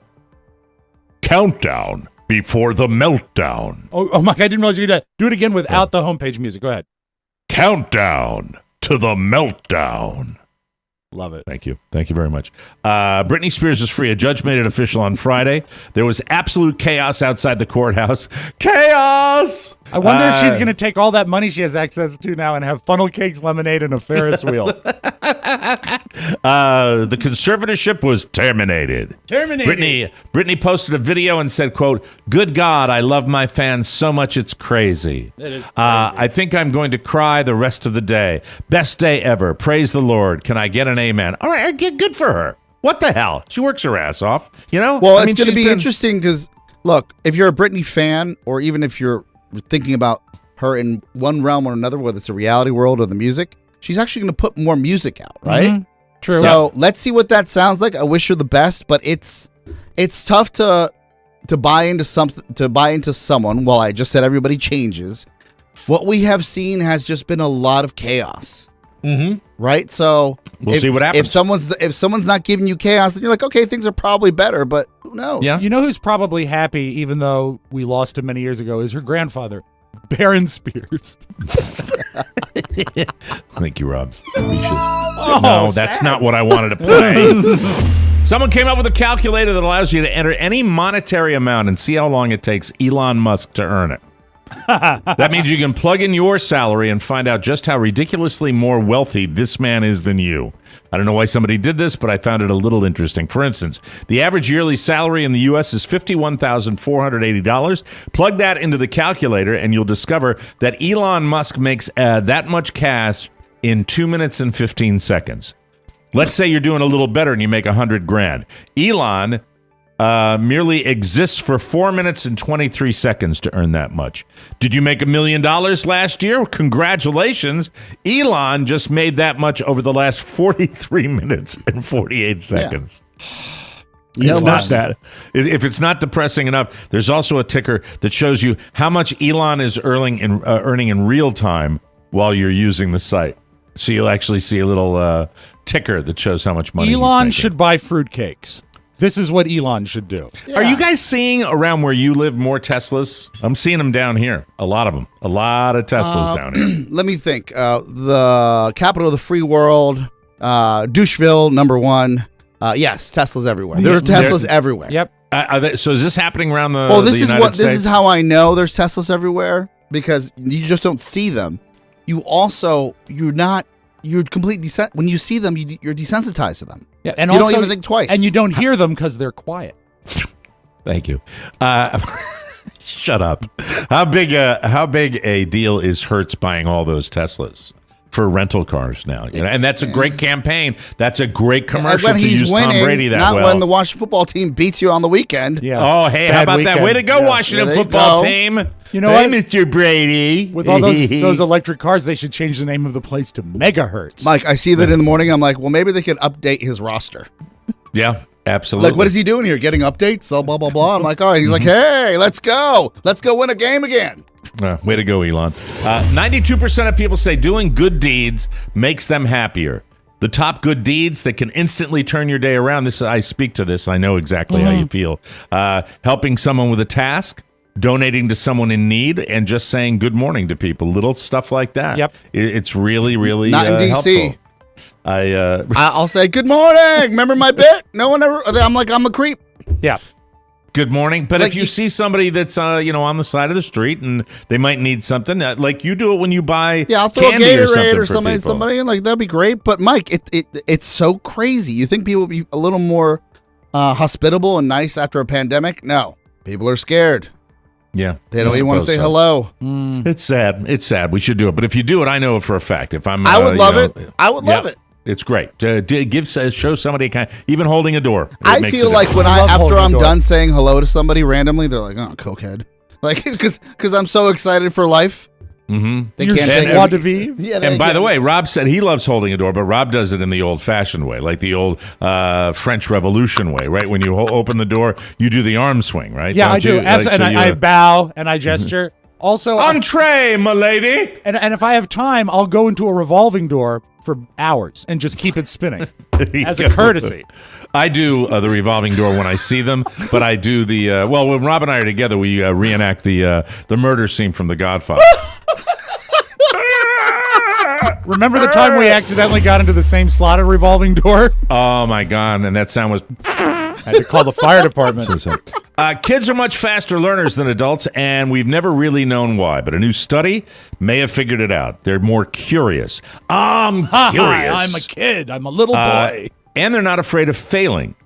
Countdown before the meltdown. Oh, Mike, I didn't realize you could do it again without the homepage music. Go ahead. Countdown to the meltdown. Love it. Thank you. Thank you very much. Britney Spears is free. A judge made it official on Friday. There was absolute chaos outside the courthouse. Chaos! I wonder if she's going to take all that money she has access to now and have funnel cakes, lemonade, and a Ferris wheel. The conservatorship was terminated. Britney posted a video and said, quote, "Good God, I love my fans so much it's crazy. I think I'm going to cry the rest of the day. Best day ever. Praise the Lord. Can I get an amen?" All right, good for her. What the hell? She works her ass off, you know? Well, it's going to be interesting because, look, if you're a Britney fan or even if you're thinking about her in one realm or another, whether it's the reality world or the music, she's actually going to put more music out, right? True. So let's see what that sounds like. I wish her the best, but it's tough to buy into someone. Well, I just said everybody changes. What we have seen has just been a lot of chaos. Right? So we'll see what happens. If someone's not giving you chaos, then you're like, okay, things are probably better, but who knows? Yeah. You know who's probably happy, even though we lost him many years ago, is her grandfather, Baron Spears. Thank you, Rob. No, that's not what I wanted to play. Someone came up with a calculator that allows you to enter any monetary amount and see how long it takes Elon Musk to earn it. That means you can plug in your salary and find out just how ridiculously more wealthy this man is than you. I don't know why somebody did this, but I found it a little interesting. For instance, the average yearly salary in the U.S. is $51,480. Plug that into the calculator, and you'll discover that Elon Musk makes that much cash in 2 minutes and 15 seconds. Let's say you're doing a little better and you make $100,000. Elon merely exists for 4 minutes and 23 seconds to earn that much. Did you make $1 million last year? Congratulations. Elon just made that much over the last 43 minutes and 48 seconds. It's not that. If it's not depressing enough, there's also a ticker that shows you how much Elon is earning in real time while you're using the site. So you'll actually see a little ticker that shows how much money Elon should buy fruitcakes. This is what Elon should do. Yeah. Are you guys seeing around where you live more Teslas? I'm seeing them down here. A lot of them. A lot of Teslas down here. Let me think. The capital of the free world, Doucheville, #1. Yes, Teslas everywhere. There are Teslas everywhere. Yep. So is this happening around the United States? This is how I know there's Teslas everywhere, because you just don't see them. You're completely when you see them, you're desensitized to them. Yeah, and you also, don't even think twice. And you don't hear them because they're quiet. Thank you. Shut up. How big a deal is Hertz buying all those Teslas for rental cars now? You know, and that's a great campaign. That's a great commercial to use Tom Brady that not well. When the Washington football team beats you on the weekend. Yeah. Oh, hey, how about that? Way to go, Washington football team. You know what, what? Mr. Brady? With all those electric cars, they should change the name of the place to Megahertz. Mike, I see that in the morning. I'm like, well, maybe they could update his roster. Yeah, absolutely. Like, what is he doing here? Getting updates? So blah, blah, blah. I'm like, all right. He's like, hey, let's go. Let's go win a game again. Way to go, Elon. 92% of people say doing good deeds makes them happier. The top good deeds that can instantly turn your day around. I speak to this. I know exactly how you feel. Helping someone with a task, donating to someone in need, and just saying good morning to people. Little stuff like that. Yep. It's really, really Not in D.C. helpful. I'll say, good morning. Remember my bit? No one ever, I'm like, I'm a creep. Yeah. Good morning. But Like if you see somebody that's on the side of the street and they might need something, like you do it when you buy I'll throw a candy Gatorade or for somebody, and like that'd be great. But Mike, it's so crazy. You think people would be a little more hospitable and nice after a pandemic? No, people are scared. Yeah, They don't even want to say hello. It's sad. It's sad. We should do it. But if you do it, I know it for a fact. If I'm, I would love it. I would love it. It's great. Show somebody even holding a door. I feel like when after I'm done saying hello to somebody randomly, they're like, "Oh, cokehead," like because I'm so excited for life. Mm-hmm. They can't say joie de vivre. Yeah, and by the way, Rob said he loves holding a door, but Rob does it in the old-fashioned way, like the old French Revolution way, right? When you open the door, you do the arm swing, right? Yeah, I do. Absolutely. And I bow and I gesture. Also, entree, my lady. And if I have time, I'll go into a revolving door for hours and just keep it spinning as a courtesy. I do the revolving door when I see them, but I do the when Rob and I are together, we reenact the murder scene from The Godfather. Remember the time we accidentally got into the same slot of revolving door? Oh my God! And that sound was. I had to call the fire department. Kids are much faster learners than adults, and we've never really known why. But a new study may have figured it out. They're more curious. I'm curious. I'm a kid. I'm a little boy. And they're not afraid of failing.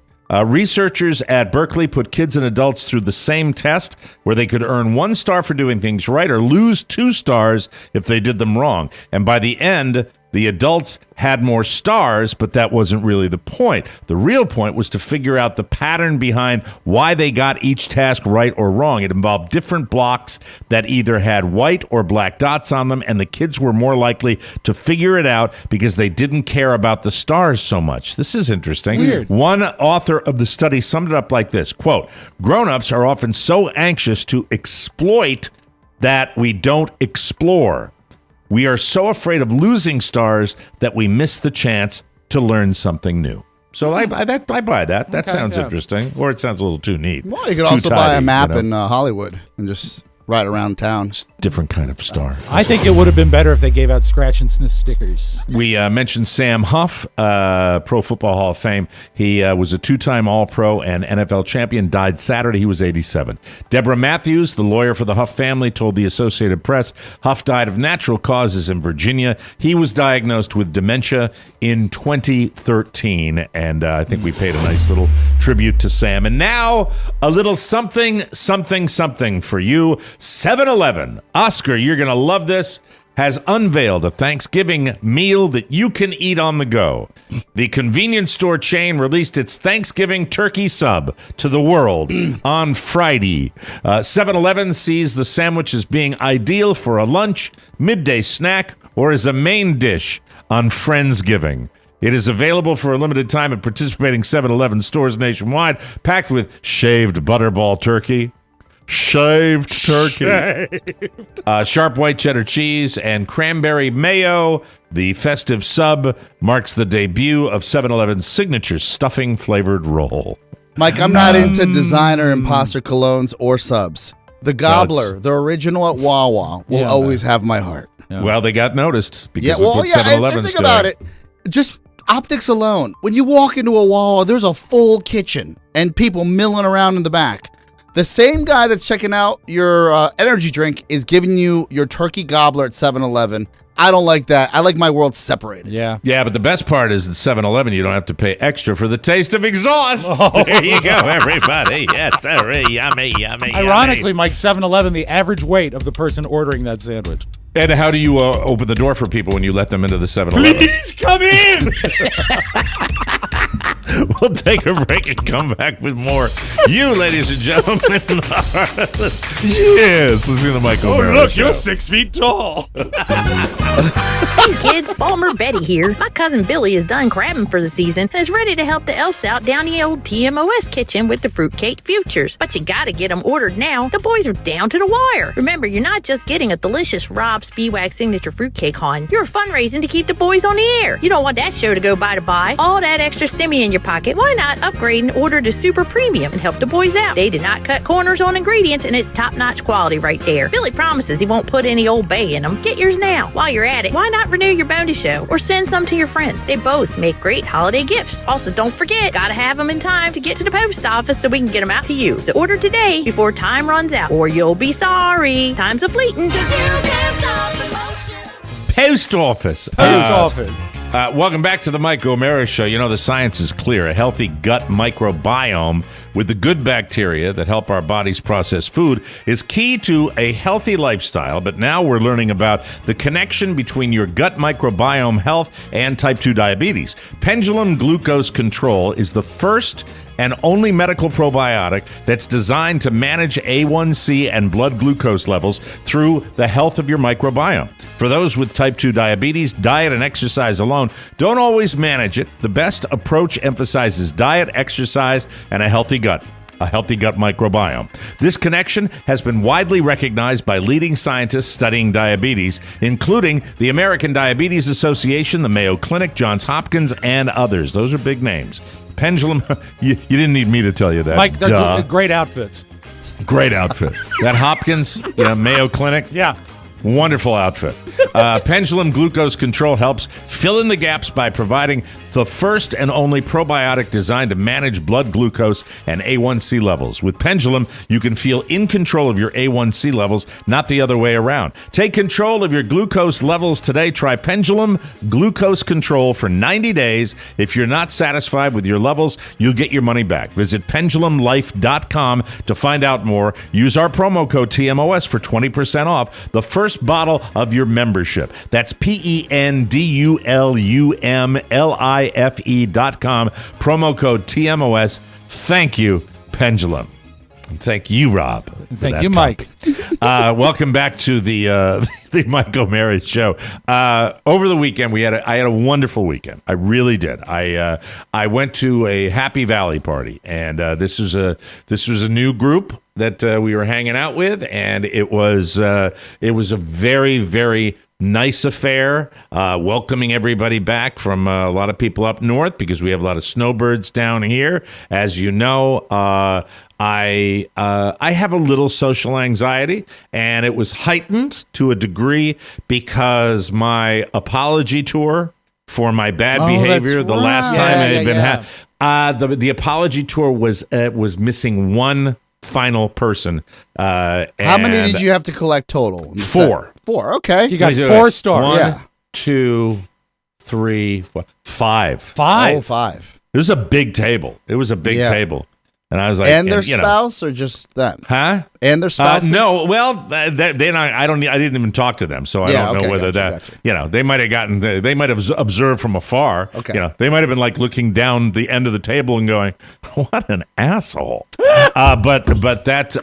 Researchers at Berkeley put kids and adults through the same test where they could earn 1 star for doing things right or lose 2 stars if they did them wrong. And by the end, the adults had more stars, but that wasn't really the point. The real point was to figure out the pattern behind why they got each task right or wrong. It involved different blocks that either had white or black dots on them, and the kids were more likely to figure it out because they didn't care about the stars so much. This is interesting. Weird. One author of the study summed it up like this, quote, "Grown-ups are often so anxious to exploit that we don't explore. We are so afraid of losing stars that we miss the chance to learn something new." So I buy that. That sounds interesting. Or it sounds a little too neat. Well, you could also buy a map in Hollywood and just ride around town. Different kind of star. I think it would have been better if they gave out scratch and sniff stickers. We mentioned Sam Huff, Pro Football Hall of Fame. He was a 2-time All-Pro and NFL champion, died Saturday. He was 87. Deborah Matthews, the lawyer for the Huff family, told the Associated Press Huff died of natural causes in Virginia. He was diagnosed with dementia in 2013, and I think we paid a nice little tribute to Sam. And now, a little something for you. 7-Eleven, Oscar, you're going to love this, has unveiled a Thanksgiving meal that you can eat on the go. The convenience store chain released its Thanksgiving turkey sub to the world on Friday. 7-Eleven sees the sandwich as being ideal for a lunch, midday snack, or as a main dish on Friendsgiving. It is available for a limited time at participating 7-Eleven stores nationwide, packed with shaved butterball turkey, shaved turkey, sharp white cheddar cheese, and cranberry mayo. The festive sub marks the debut of 7-Eleven's signature stuffing-flavored roll. Mike, I'm not into designer imposter colognes or subs. The Gobbler, the original at Wawa, will always have my heart. Yeah. Well, they got noticed because of what 7-Eleven's think about it. Just optics alone. When you walk into a Wawa, there's a full kitchen and people milling around in the back. The same guy that's checking out your energy drink is giving you your turkey gobbler at 7-Eleven. I don't like that. I like my world separated. Yeah, but the best part is at 7-Eleven, you don't have to pay extra for the taste of exhaust. Oh. There you go, everybody. Yes, sir. Yummy. Ironically, Mike, 7-Eleven, the average weight of the person ordering that sandwich. And how do you open the door for people when you let them into the 7-Eleven? Please come in! We'll take a break and come back with more. You, ladies and gentlemen, yes, listen to Michael. Oh, look, you're 6 feet tall. Hey, kids, Balmer Betty here. My cousin Billy is done crabbing for the season and is ready to help the elves out down the old TMOS kitchen with the Fruitcake Futures. But you gotta get them ordered now. The boys are down to the wire. Remember, you're not just getting a delicious Rob Spiewak signature fruitcake, hon. You're fundraising to keep the boys on the air. You don't want that show to go by. All that extra stimmy in your your pocket, why not upgrade and order the Super Premium and help the boys out? They did not cut corners on ingredients, and it's top-notch quality right there. Billy promises he won't put any Old Bay in them. Get yours now. While you're at it, why not renew your bonus show or send some to your friends? They both make great holiday gifts. Also, don't forget, gotta have them in time to get to the post office so we can get them out to you. So order today before time runs out, or you'll be sorry. Time's a-fleetin'. Post office. Welcome back to the Mike O'Mara Show. You know, the science is clear. A healthy gut microbiome with the good bacteria that help our bodies process food is key to a healthy lifestyle. But now we're learning about the connection between your gut microbiome health and type 2 diabetes. Pendulum Glucose Control is the first and only medical probiotic that's designed to manage A1C and blood glucose levels through the health of your microbiome. For those with type 2 diabetes, diet and exercise alone don't always manage it. The best approach emphasizes diet, exercise, and a healthy gut microbiome. This connection has been widely recognized by leading scientists studying diabetes, including the American Diabetes Association, the Mayo Clinic, Johns Hopkins, and others. Those are big names. Pendulum, you didn't need me to tell you that. Mike, they're great outfits. Great outfit. That Hopkins, Mayo Clinic. Yeah. Wonderful outfit. Pendulum Glucose Control helps fill in the gaps by providing the first and only probiotic designed to manage blood glucose and A1C levels. With Pendulum, you can feel in control of your A1C levels, not the other way around. Take control of your glucose levels today. Try Pendulum Glucose Control for 90 days. If you're not satisfied with your levels, you'll get your money back. Visit pendulumlife.com to find out more. Use our promo code TMOS for 20% off the first bottle of your membership. That's pendulumlife.com. Promo code TMOS. Thank you, Pendulum. And thank you, Rob. Thank you, Mike. Welcome back to the Mike O'Mara Show. Over the weekend, I had a wonderful weekend. I really did. I went to a Happy Valley party, and this was a new group that we were hanging out with, and it was a very, very nice affair, welcoming everybody back from a lot of people up north because we have a lot of snowbirds down here. As you know, I have a little social anxiety, and it was heightened to a degree because my apology tour for my bad behavior the last time I had been the apology tour was missing one final person. How many did you have to collect total? 4. 4. Okay, you got 4 stars. 1, 2, 3, 4, 5. 5. Oh, 5. This is a big table. It was a big table. And I was like, and their spouse or just them? Huh? And their spouse? No. Well, I didn't even talk to them, so I don't know whether gotcha. They might have they might have observed from afar. Okay. They might have been like looking down the end of the table and going, "What an asshole." But that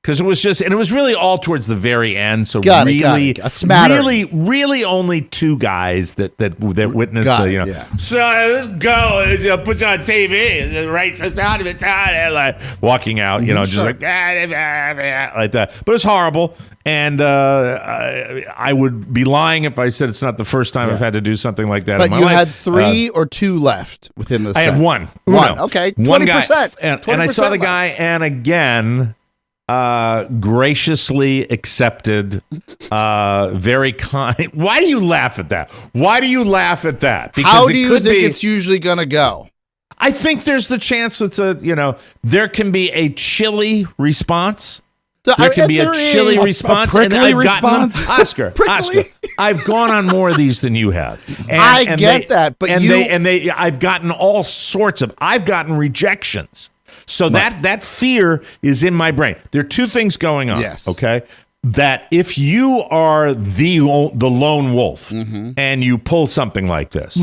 because it was really all towards the very end. So got it. A smattering. really only 2 guys that witnessed So let's go. Put you on TV. Right out of it. Like walking out. Just like that. But it's horrible. And I would be lying if I said it's not the first time I've had to do something like that. But in my you life. had 3 or 2 left within the set. I had 1. Okay. 20%. One guy, and I saw the guy, and again. Graciously accepted, very kind. Why do you laugh at that? Because how do you think it's usually going to go? I think there's the chance there can be a chilly response. There can be a chilly response. A prickly response? Oscar, I've gone on more of these than you have. I get that, but I've gotten all sorts of, I've gotten rejections. So that fear is in my brain. There are 2 things going on. Yes. Okay. That if you are the lone wolf and you pull something like this,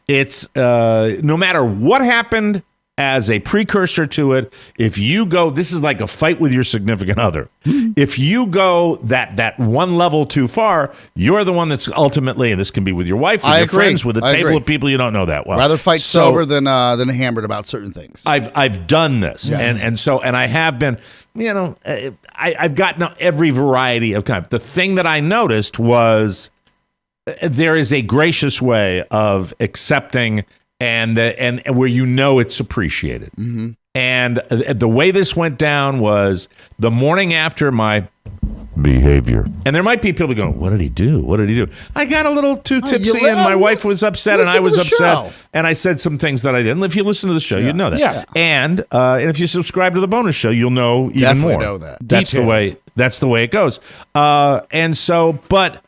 it's no matter what happened as a precursor to it, if you go, this is like a fight with your significant other. If you go that one level too far, you're the one that's ultimately, and this can be with your wife, with your friends, with a table of people you don't know that well. Rather fight sober than hammered about certain things. I've done this, yes. and I have been, I've gotten every variety of kind. The thing that I noticed was there is a gracious way of accepting and where it's appreciated. Mm-hmm. And the way this went down was the morning after my behavior. And there might be people going, what did he do? What did he do? I got a little too tipsy and my wife was upset and I was upset. And I said some things that I didn't. If you listen to the show, you'd know that. Yeah. And if you subscribe to the bonus show, you'll know even Definitely more. know that. That's the way it goes. But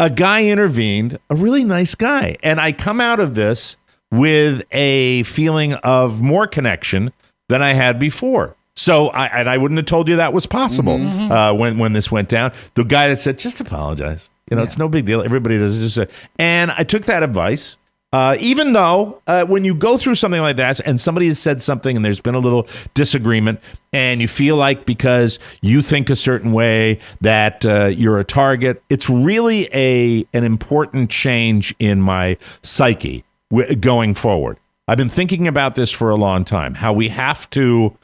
a guy intervened, a really nice guy. And I come out of this with a feeling of more connection than I had before. So I wouldn't have told you that was possible when this went down. The guy that said, just apologize. It's no big deal. Everybody does it. And I took that advice, even though when you go through something like that and somebody has said something and there's been a little disagreement and you feel like because you think a certain way that you're a target, it's really an important change in my psyche going forward. I've been thinking about this for a long time, how we have to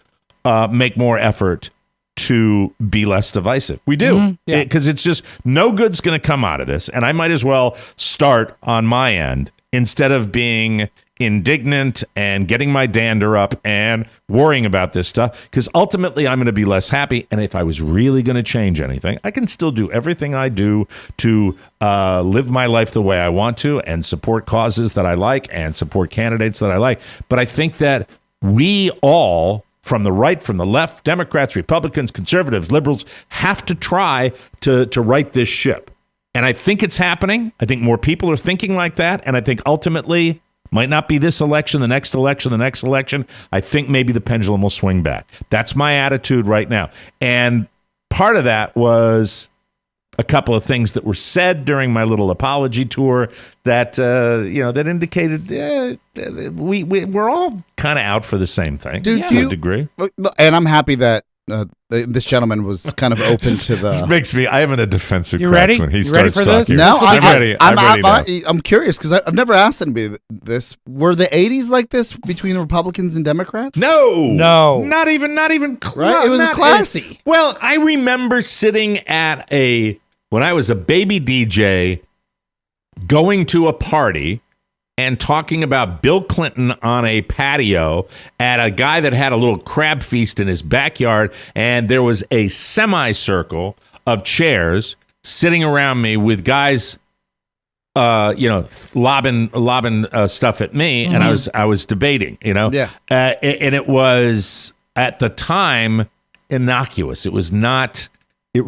make more effort to be less divisive. We do, because it's just no good's going to come out of this. And I might as well start on my end instead of being indignant and getting my dander up and worrying about this stuff, because ultimately I'm going to be less happy. And if I was really going to change anything, I can still do everything I do to live my life the way I want to and support causes that I like and support candidates that I like. But I think that we all, from the right, from the left, Democrats, Republicans, conservatives, liberals, have to try to right this ship. And I think it's happening. I think more people are thinking like that. And I think ultimately, might not be this election, the next election, the next election. I think maybe the pendulum will swing back. That's my attitude right now. And part of that was a couple of things that were said during my little apology tour that that indicated we're all kind of out for the same thing, to a degree. And I'm happy that this gentleman was kind of open to the. Makes me. I am in a defensive. You ready? When he you ready for talking. this? No, I'm ready. I'm curious because I've never asked anybody this. Were the 80s like this between Republicans and Democrats? No, not even right. It was classy. Well, I remember sitting at when I was a baby DJ, going to a party and talking about Bill Clinton on a patio at a guy that had a little crab feast in his backyard, and there was a semicircle of chairs sitting around me with guys, lobbing stuff at me, and I was debating, and it was at the time innocuous. It was not. It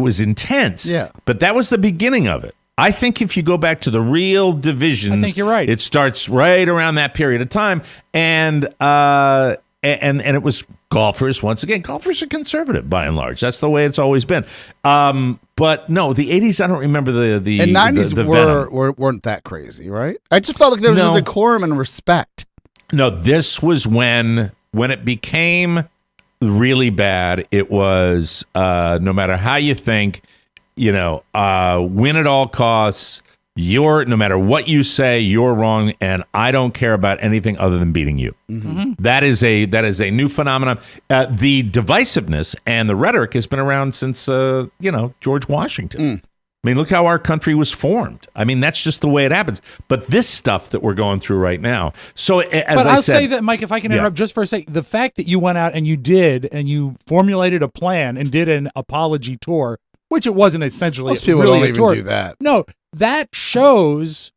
was intense. Yeah, but that was the beginning of it. I think if you go back to the real divisions, I think you're right. It starts right around that period of time, and it was golfers. Once again, golfers are conservative by and large. That's the way it's always been. But no, the 80s, I don't remember the and 90s the weren't that crazy, right? I just felt like there was a decorum and respect. No, this was when it became really bad. It was no matter how you think. Win at all costs. No matter what you say, you're wrong, and I don't care about anything other than beating you. Mm-hmm. That is a new phenomenon. The divisiveness and the rhetoric has been around since George Washington. I mean, look how our country was formed. I mean, that's just the way it happens. But this stuff that we're going through right now. So I'll say that, Mike, if I can interrupt just for a second, the fact that you went out and you formulated a plan and did an apology tour, which it wasn't essentially. Most people really don't even do that. No, that shows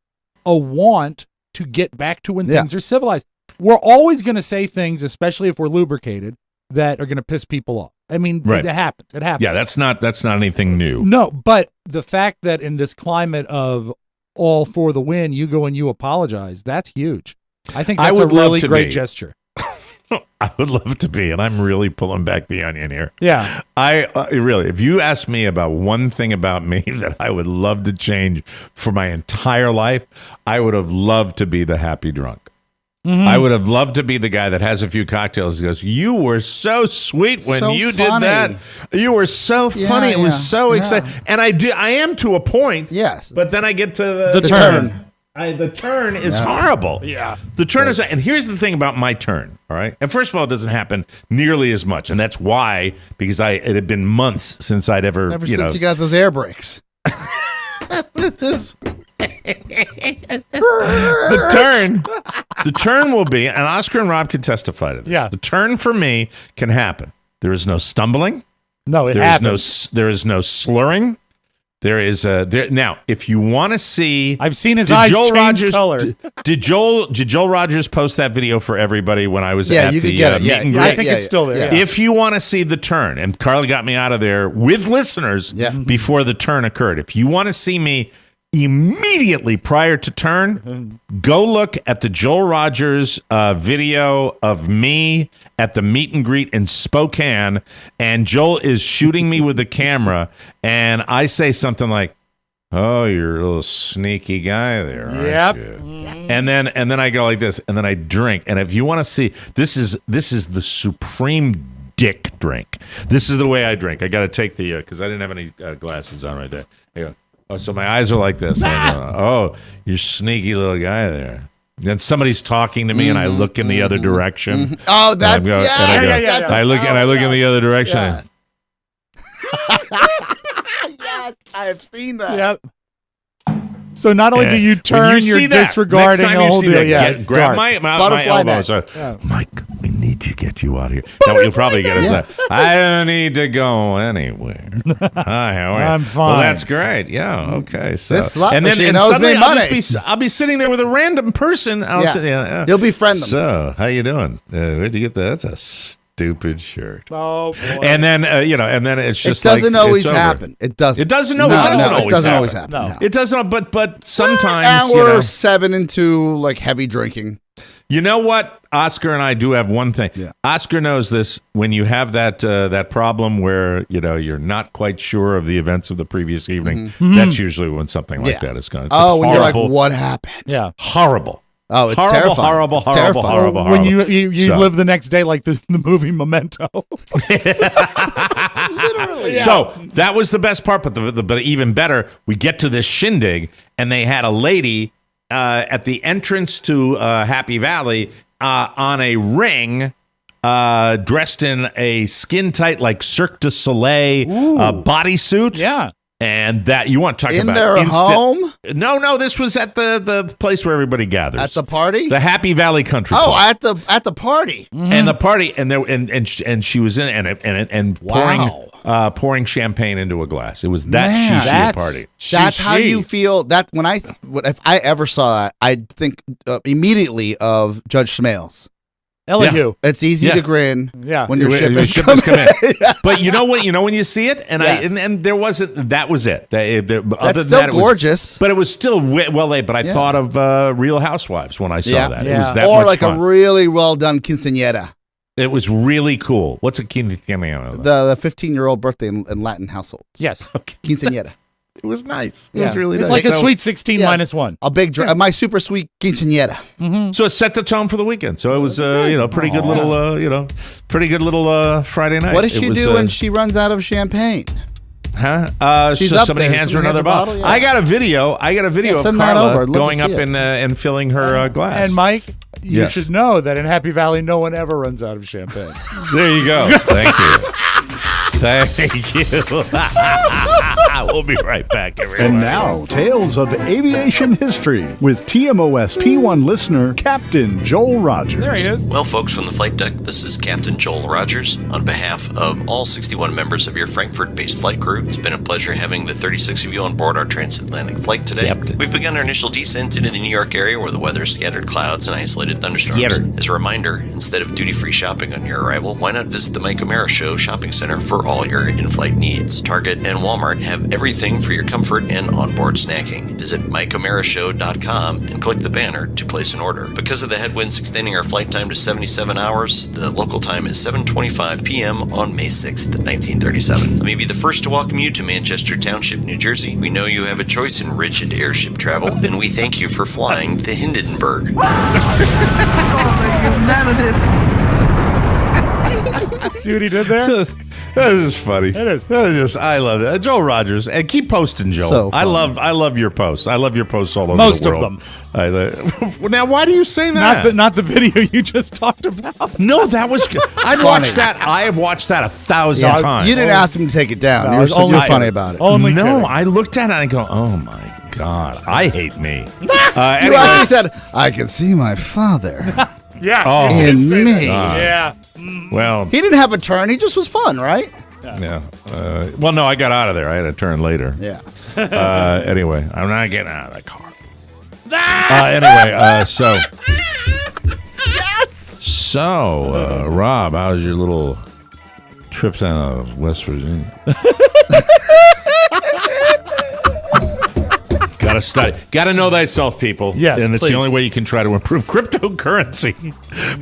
a want to get back to when things are civilized. We're always going to say things, especially if we're lubricated, that are going to piss people off. I mean, it happens. It happens. Yeah, that's not anything new. No, but the fact that in this climate of all for the win, you go and you apologize, that's huge. I think that's a really great gesture. I would love to be, and I'm really pulling back the onion here. Yeah. I really, if you ask me about one thing about me that I would love to change for my entire life, I would have loved to be the happy drunk. Mm-hmm. I would have loved to be the guy that has a few cocktails and goes, "You were so sweet when you did that. You were so funny. It was so exciting." And I am to a point. Yes. But then I get to the turn. The turn is horrible. Yeah. The turn is, and here's the thing about my turn, all right? And first of all, it doesn't happen nearly as much, and that's why, because it had been months since I'd ever since you got those air brakes. The turn. The turn will be, and Oscar and Rob can testify to this. Yeah. The turn for me can happen. There is no stumbling. No, it happens. There is no slurring. There is now. If you want to see, I've seen his eyes change color. Did Joel Rogers post that video for everybody when I was at you the could get it. meet and greet? I think it's still there. If you want to see the turn, and Carly got me out of there with listeners before the turn occurred. If you want to see me immediately prior to turn, go look at the Joel Rogers video of me at the meet and greet in Spokane, and Joel is shooting me with the camera, and I say something like, "Oh, you're a little sneaky guy there, aren't you?" And then I go like this, and then I drink. And if you want to see, this is the supreme dick drink. This is the way I drink. I got to take the because I didn't have any glasses on right there. I go, oh, so my eyes are like this. I go, oh, you're sneaky little guy there. Then somebody's talking to me, and I look in the other direction. Oh, that's I look in the other direction. Yeah. Yes, I have seen that. Yep. So not only do you turn, you're disregarding the whole deal. Grab my elbows. Mike, we need to get you out of here. Now you'll probably get us. I don't need to go anywhere. Hi, how are you? I'm fine. Well, that's great. Yeah. Okay. So this slot and then machine and knows suddenly me money. I'll be sitting there with a random person. You'll befriend them. So how you doing? Where'd you get that? That's a stupid shirt. Oh boy. And then and then it's just it doesn't like, always happen. It doesn't. It doesn't always happen. No. It doesn't. But sometimes we're 7 into like heavy drinking. You know what? Oscar and I do have one thing. Yeah. Oscar knows this. When you have that problem where you're not quite sure of the events of the previous evening, that's usually when something like that is going. When you're like, what happened? Yeah, horrible. Oh, it's horrible, terrifying. horrible. When you live the next day like the movie Memento. Literally. Yeah. So that was the best part, but even better, we get to this shindig, and they had a lady at the entrance to Happy Valley on a ring, dressed in a skin-tight, like Cirque du Soleil bodysuit. Yeah. And that you want to talk in about their home? No, this was at the place where everybody gathers. At the party? The Happy Valley Country Club. At the party. And the party, and she was in and pouring champagne into a glass. It was that party. That's how you feel. That if I ever saw that, I'd think immediately of Judge Smales. Elihu. It's easy to grin when your shipments come in. But you know what? When you see it, and and there wasn't. That was it. That's still gorgeous. But it was still But I thought of Real Housewives when I saw that. Yeah. It was that or much like fun. a really well done quinceañera. It was really cool. What's a quinceañera? The 15-year-old birthday in Latin households. Yes. Quinceañera. It was nice. Yeah. It was really nice. nice. It's like a sweet 16 minus 1. A big, my super sweet quinceañera. Mm-hmm. So it set the tone for the weekend. So it was, pretty good little Friday night. What does she do when she runs out of champagne? Huh? She's so up somebody there. hands her another bottle. Yeah. I got a video of Carla going up and filling her glass. And Mike, you should know that in Happy Valley, no one ever runs out of champagne. There you go. Thank you. Thank you. We'll be right back, everyone. And now, Tales of Aviation History with TMOS P1 listener Captain Joel Rogers. There he is. Well, folks from the flight deck, this is Captain Joel Rogers. On behalf of all 61 members of your Frankfurt-based flight crew, it's been a pleasure having the 36 of you on board our transatlantic flight today. Captain. We've begun our initial descent into the New York area where the weather is scattered clouds and isolated thunderstorms. As a reminder, instead of duty-free shopping on your arrival, why not visit the Mike O'Mara Show shopping center for all your in-flight needs. Target and Walmart have everything for your comfort and onboard snacking. Visit MikeO'MaraShow.com and click the banner to place an order. Because of the headwinds extending our flight time to 77 hours, the local time is 7:25 p.m. on May 6th, 1937. Let me be the first to welcome you to Manchester Township, New Jersey. We know you have a choice in rigid airship travel, and we thank you for flying the Hindenburg. See what he did there? That is funny. It is. I love it. Joel Rogers. And keep posting, Joel. So I love your posts. I love your posts all over Most the world. of them. Now, why do you say that? Not the video you just talked about. No, that was good. I'd watched that. I have watched that 1,000 times. You didn't ask him to take it down. No, You're funny about it. No, I looked at it and I go, oh my God, I hate me. You Anyway, actually said, I can see my father Yeah. Oh. you did in say that. me. Yeah. well, He didn't have a turn. He just was fun, right? yeah. Well, no, I got out of there. I had a turn later. Yeah. Anyway, I'm not getting out of the car. Anyway, so. Yes! So, Rob, how's your little trip down to West Virginia? Gotta study. Gotta know thyself, people. Yes, and it's please. the only way you can try to improve cryptocurrency.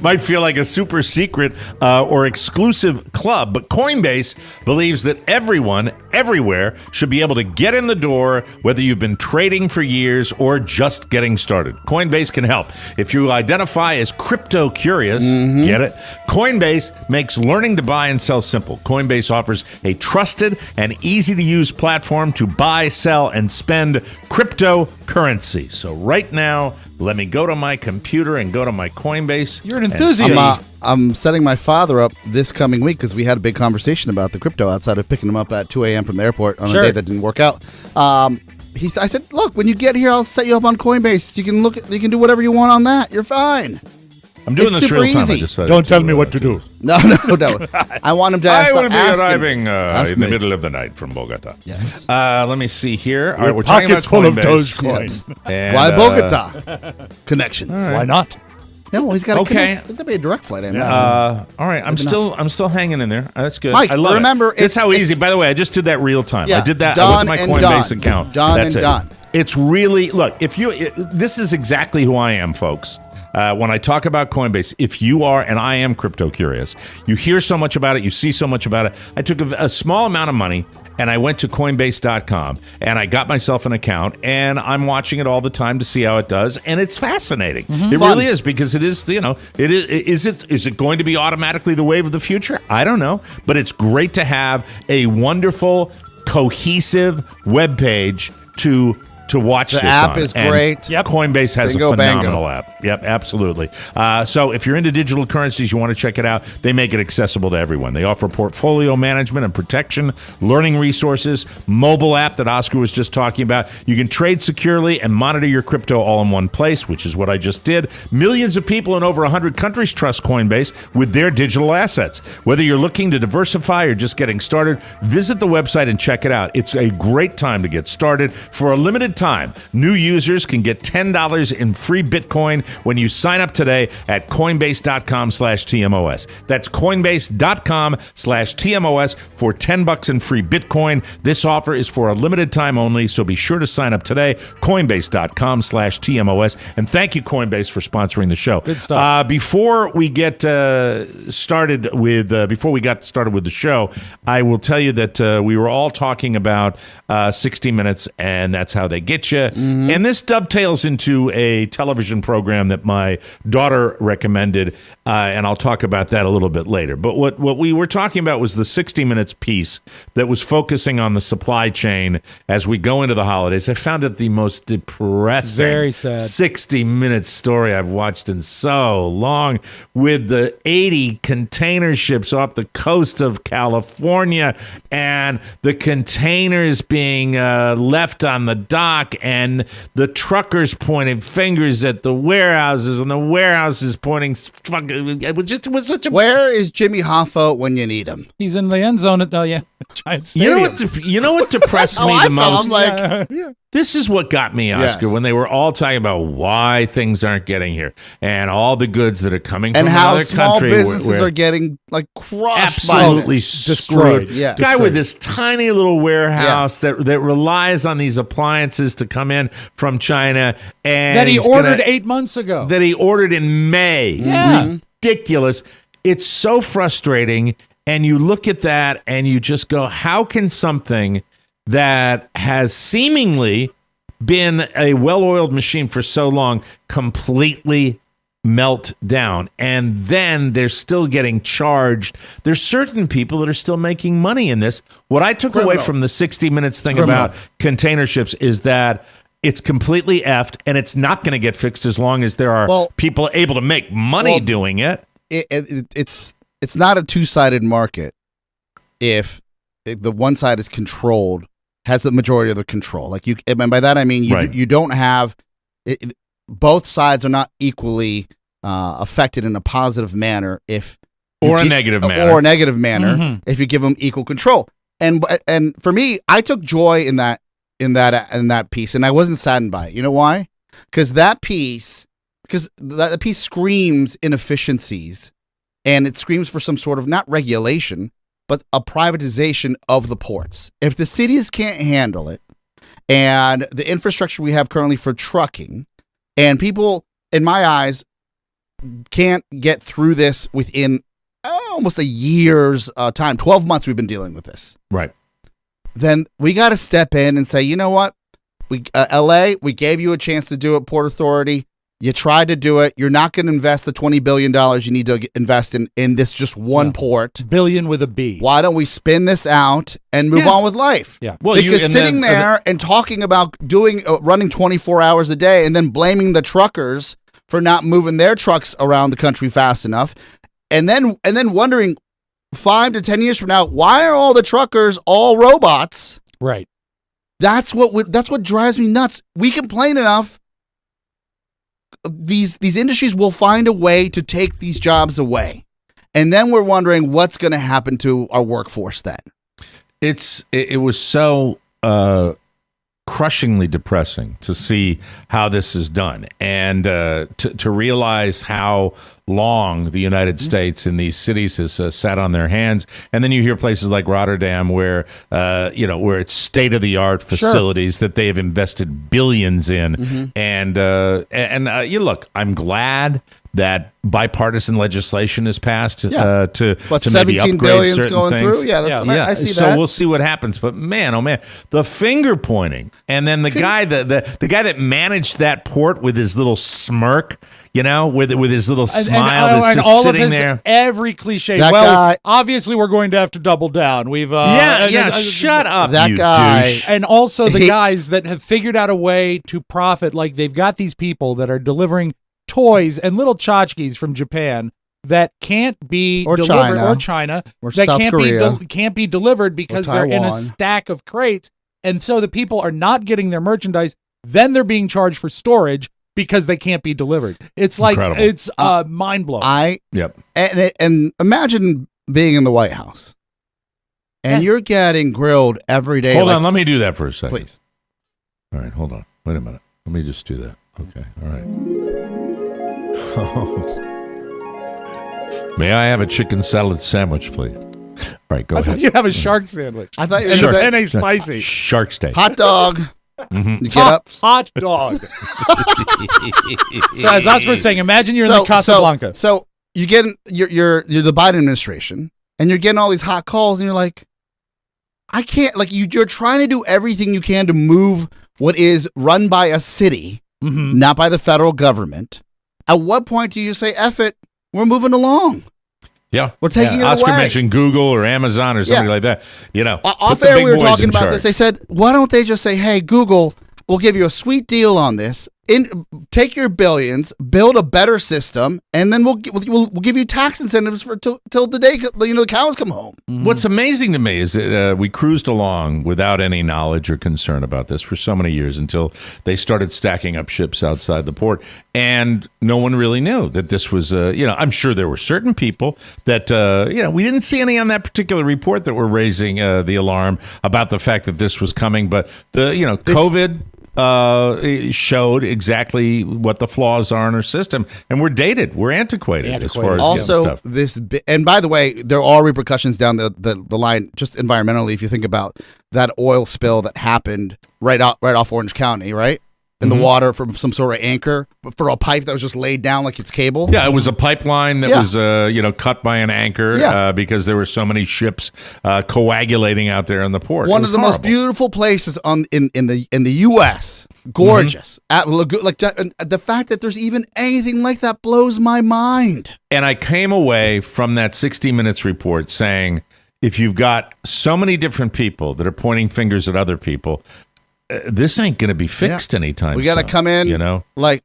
Might feel like a super secret or exclusive club, but Coinbase believes that everyone, everywhere, should be able to get in the door, whether you've been trading for years or just getting started. Coinbase can help. If you identify as crypto curious, get it? Coinbase makes learning to buy and sell simple. Coinbase offers a trusted and easy to use platform to buy, sell, and spend cryptocurrency. So right now, let me go to my computer and go to my Coinbase. You're an enthusiast. I'm setting my father up this coming week because we had a big conversation about the crypto outside of picking him up at 2 a.m. from the airport on a day that didn't work out. I said, look, when you get here, I'll set you up on Coinbase. You can do whatever you want on that. You're fine. I'm doing It's this real super time. I easy. decided Don't tell me what to do. No. I want him to I will be ask arriving ask in the me. middle of the night from Bogota. Yes. Let me see here. All right, we're With talking pockets about full of Coinbase. Dogecoin. And, Why Bogota? Connections. Why not? No, he's got Okay. There's got to be a direct flight, I imagine. all right, I'm still hanging in there. That's good. Mike, I love remember, it. It's how easy. By the way, I just did that real time. Yeah, I did that. done I went to and my Coinbase done. account. Done That's and it. done. It's really this is exactly who I am, folks. When I talk about Coinbase, if you are, and I am crypto curious, you hear so much about it, you see so much about it. I took a small amount of money and I went to Coinbase.com and I got myself an account and I'm watching it all the time to see how it does. And it's fascinating. It Fun. really is, because it is, is it going to be automatically the wave of the future? I don't know, but it's great to have a wonderful, cohesive web page to watch The this app on. is And great. Coinbase has Bingo, a phenomenal bango. app. Yep, absolutely. So if you're into digital currencies, you want to check it out, they make it accessible to everyone. They offer portfolio management and protection, learning resources, mobile app that Oscar was just talking about. You can trade securely and monitor your crypto all in one place, which is what I just did. Millions of people in over 100 countries trust Coinbase with their digital assets. Whether you're looking to diversify or just getting started, visit the website and check it out. It's a great time to get started. For a limited time, new users can get $10 in free Bitcoin when you sign up today at Coinbase.com/TMOS. That's Coinbase.com/TMOS for $10 in free Bitcoin. This offer is for a limited time only, so be sure to sign up today. Coinbase.com/TMOS. And thank you, Coinbase, for sponsoring the show. Good stuff. Before we got started with the show, I will tell you that we were all talking about 60 Minutes, and that's how they get you. And this dovetails into a television program that my daughter recommended, and I'll talk about that a little bit later. But what we were talking about was the 60 Minutes piece that was focusing on the supply chain as we go into the holidays. I found it the most depressing, Very sad 60 Minutes story I've watched in so long, with the 80 container ships off the coast of California and the containers being left on the dock, and the truckers pointing fingers at the warehouses, and the warehouses pointing. It was such a. Where is Jimmy Hoffa when you need him? He's in the end zone at Giant Stadium. You know what depressed me the most? Yeah. This is what got me, Oscar, Yes. when they were all talking about why things aren't getting here and all the goods that are coming from And how another small country. businesses are getting crushed absolutely by this. destroyed. Yeah. Guy with this tiny little warehouse that relies on these appliances to come in from China, and That he he's ordered 8 months ago. that he ordered in May. Yeah. Ridiculous. It's so frustrating. And you look at that and you just go, how can something that has seemingly been a well-oiled machine for so long completely melt down? And then they're still getting charged. There's certain people that are still making money in this. What I took away from the 60 Minutes thing about container ships is that it's completely effed, and it's not going to get fixed as long as there are people able to make money doing it. It's not a two-sided market if the one side is controlled has the majority of the control. Like and by that I mean Right. you don't have both sides are not equally affected in a positive manner Or a negative manner. or a negative manner if you give them equal control. And for me, I took joy in that piece, and I wasn't saddened by it. You know why? Because that piece screams inefficiencies, and it screams for some sort of not regulation, but a privatization of the ports. If the cities can't handle it, and the infrastructure we have currently for trucking, and people, in my eyes, can't get through this within almost a year's time, 12 months we've been dealing with this. Right. Then we got to step in and say, you know what? LA, we gave you a chance to do it, Port Authority. You tried to do it. You're not going to invest the $20 billion you need to invest in this just one port. Billion with a B. Why don't we spin this out and move on with life? Yeah. Well, because sitting there and talking about running 24 hours a day and then blaming the truckers for not moving their trucks around the country fast enough, and then wondering 5 to 10 years from now, why are all the truckers all robots? Right. That's what drives me nuts. We complain enough. These industries will find a way to take these jobs away, and then we're wondering what's going to happen to our workforce then. It was so crushingly depressing to see how this is done, and to realize how long the United States in these cities has sat on their hands. And then you hear places like Rotterdam where where it's state of the art facilities that they have invested billions in. And you look, I'm glad that bipartisan legislation is passed to maybe upgrade certain going things. Through. Yeah, I see so that. we'll see what happens. But man, oh man, the finger pointing, and then the guy that managed that port with his little smirk, with his little smile that's just sitting there. Every cliche. That guy, obviously we're going to have to double down. We've shut up, that you guy, douche. And also the guys that have figured out a way to profit. Like they've got these people that are delivering toys and little tchotchkes from Japan that can't be delivered, or China or that South can't be delivered because they're in a stack of crates, and so the people are not getting their merchandise. Then they're being charged for storage because they can't be delivered. It's like Incredible. It's mind blowing. And imagine being in the White House and you're getting grilled every day. Hold on, let me do that for a second, please. All right, hold on. Wait a minute. Let me just do that. Okay. All right. May I have a chicken salad sandwich, please? All right, go ahead. I thought you'd have a shark sandwich. I thought you and, were and a spicy shark steak. Hot dog. You get up. Hot dog. So as Oscar was saying, imagine you're in the Casablanca. So you get you're the Biden administration, and you're getting all these hot calls, and you're like, I can't. Like you're trying to do everything you can to move what is run by a city, not by the federal government. At what point do you say, F it, we're moving along? Yeah. We're taking it Oscar away. mentioned Google or Amazon or something like that. Off air, we were talking about this. They said, why don't they just say, hey, Google, we'll give you a sweet deal on this. Take your billions, build a better system, and then we'll give you tax incentives for till the day the cows come home. What's amazing to me is that we cruised along without any knowledge or concern about this for so many years until they started stacking up ships outside the port, and no one really knew that this was. I'm sure there were certain people that we didn't see any on that particular report that were raising the alarm about the fact that this was coming, but COVID. Showed exactly what the flaws are in our system, and we're dated, we're antiquated. As far as also stuff. And by the way, there are repercussions down the line, just environmentally. If you think about that oil spill that happened right off Orange County, right in the water from some sort of anchor for a pipe that was just laid down like it's cable. Yeah, it was a pipeline that was cut by an anchor because there were so many ships coagulating out there in the port. One of the most beautiful places in the U.S. Gorgeous. The fact that there's even anything like that blows my mind. And I came away from that 60 Minutes report saying, if you've got so many different people that are pointing fingers at other people, this ain't going to be fixed anytime soon. We got to come in, like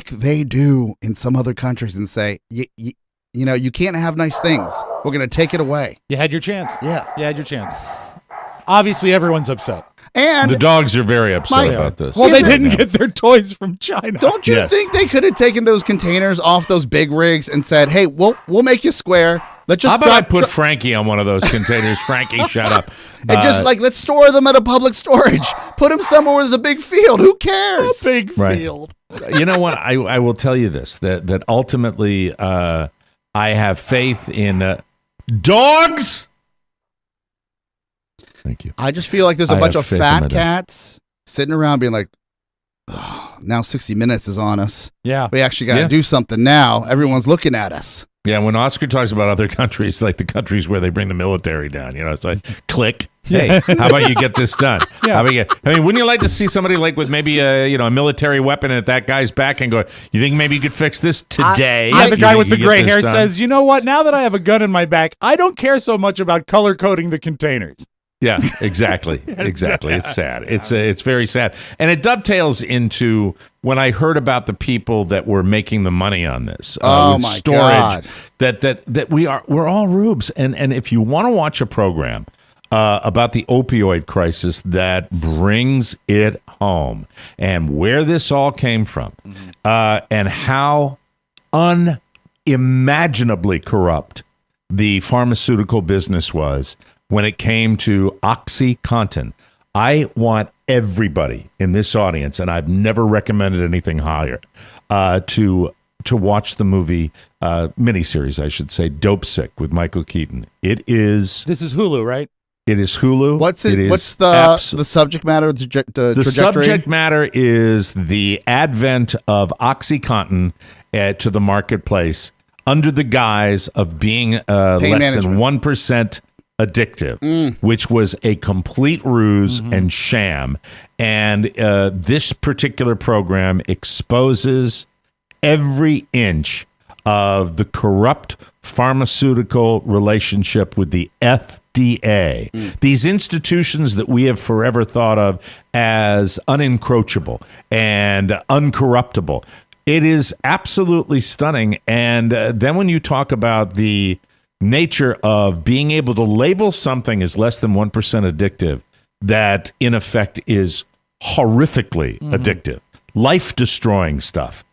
they do in some other countries and say, you can't have nice things. We're going to take it away. You had your chance. Yeah. You had your chance. Obviously, everyone's upset. And the dogs are very upset about this. Well, they didn't get their toys from China. Don't you think they could have taken those containers off those big rigs and said, "Hey, we'll make you square. Let's just How about I put Frankie on one of those containers? Frankie, shut up. And just let's store them at a public storage. Put them somewhere where there's a big field. Who cares? A big field. You know what? I will tell you this, that ultimately I have faith in dogs. Thank you. I just feel like there's a bunch of fat cats sitting around being like, oh, now 60 Minutes is on us. Yeah. We actually got to do something now. Everyone's looking at us. Yeah, when Oscar talks about other countries, like the countries where they bring the military down, it's like, click. Hey, how about you get this done? Yeah. How about wouldn't you like to see somebody like with maybe a military weapon at that guy's back and go, you think maybe you could fix this today? The guy with the gray hair says, you know what? Now that I have a gun in my back, I don't care so much about color coding the containers. Yeah, exactly. Exactly. It's sad. It's very sad. And it dovetails into when I heard about the people that were making the money on this. Oh with my storage, God. That we're all rubes. And if you want to watch a program about the opioid crisis that brings it home and where this all came from, and how unimaginably corrupt the pharmaceutical business was when it came to OxyContin, I want everybody in this audience, and I've never recommended anything higher, to watch the movie miniseries, I should say, Dope Sick with Michael Keaton. This is Hulu, right? It is Hulu. What's the subject matter? The subject matter is the advent of OxyContin to the marketplace under the guise of being less than 1% addictive, which was a complete ruse and sham. And this particular program exposes every inch of the corrupt pharmaceutical relationship with the FDA. These institutions that we have forever thought of as unencroachable and uncorruptible. It is absolutely stunning. And then when you talk about the nature of being able to label something as less than 1% addictive, that in effect is horrifically addictive, life-destroying stuff,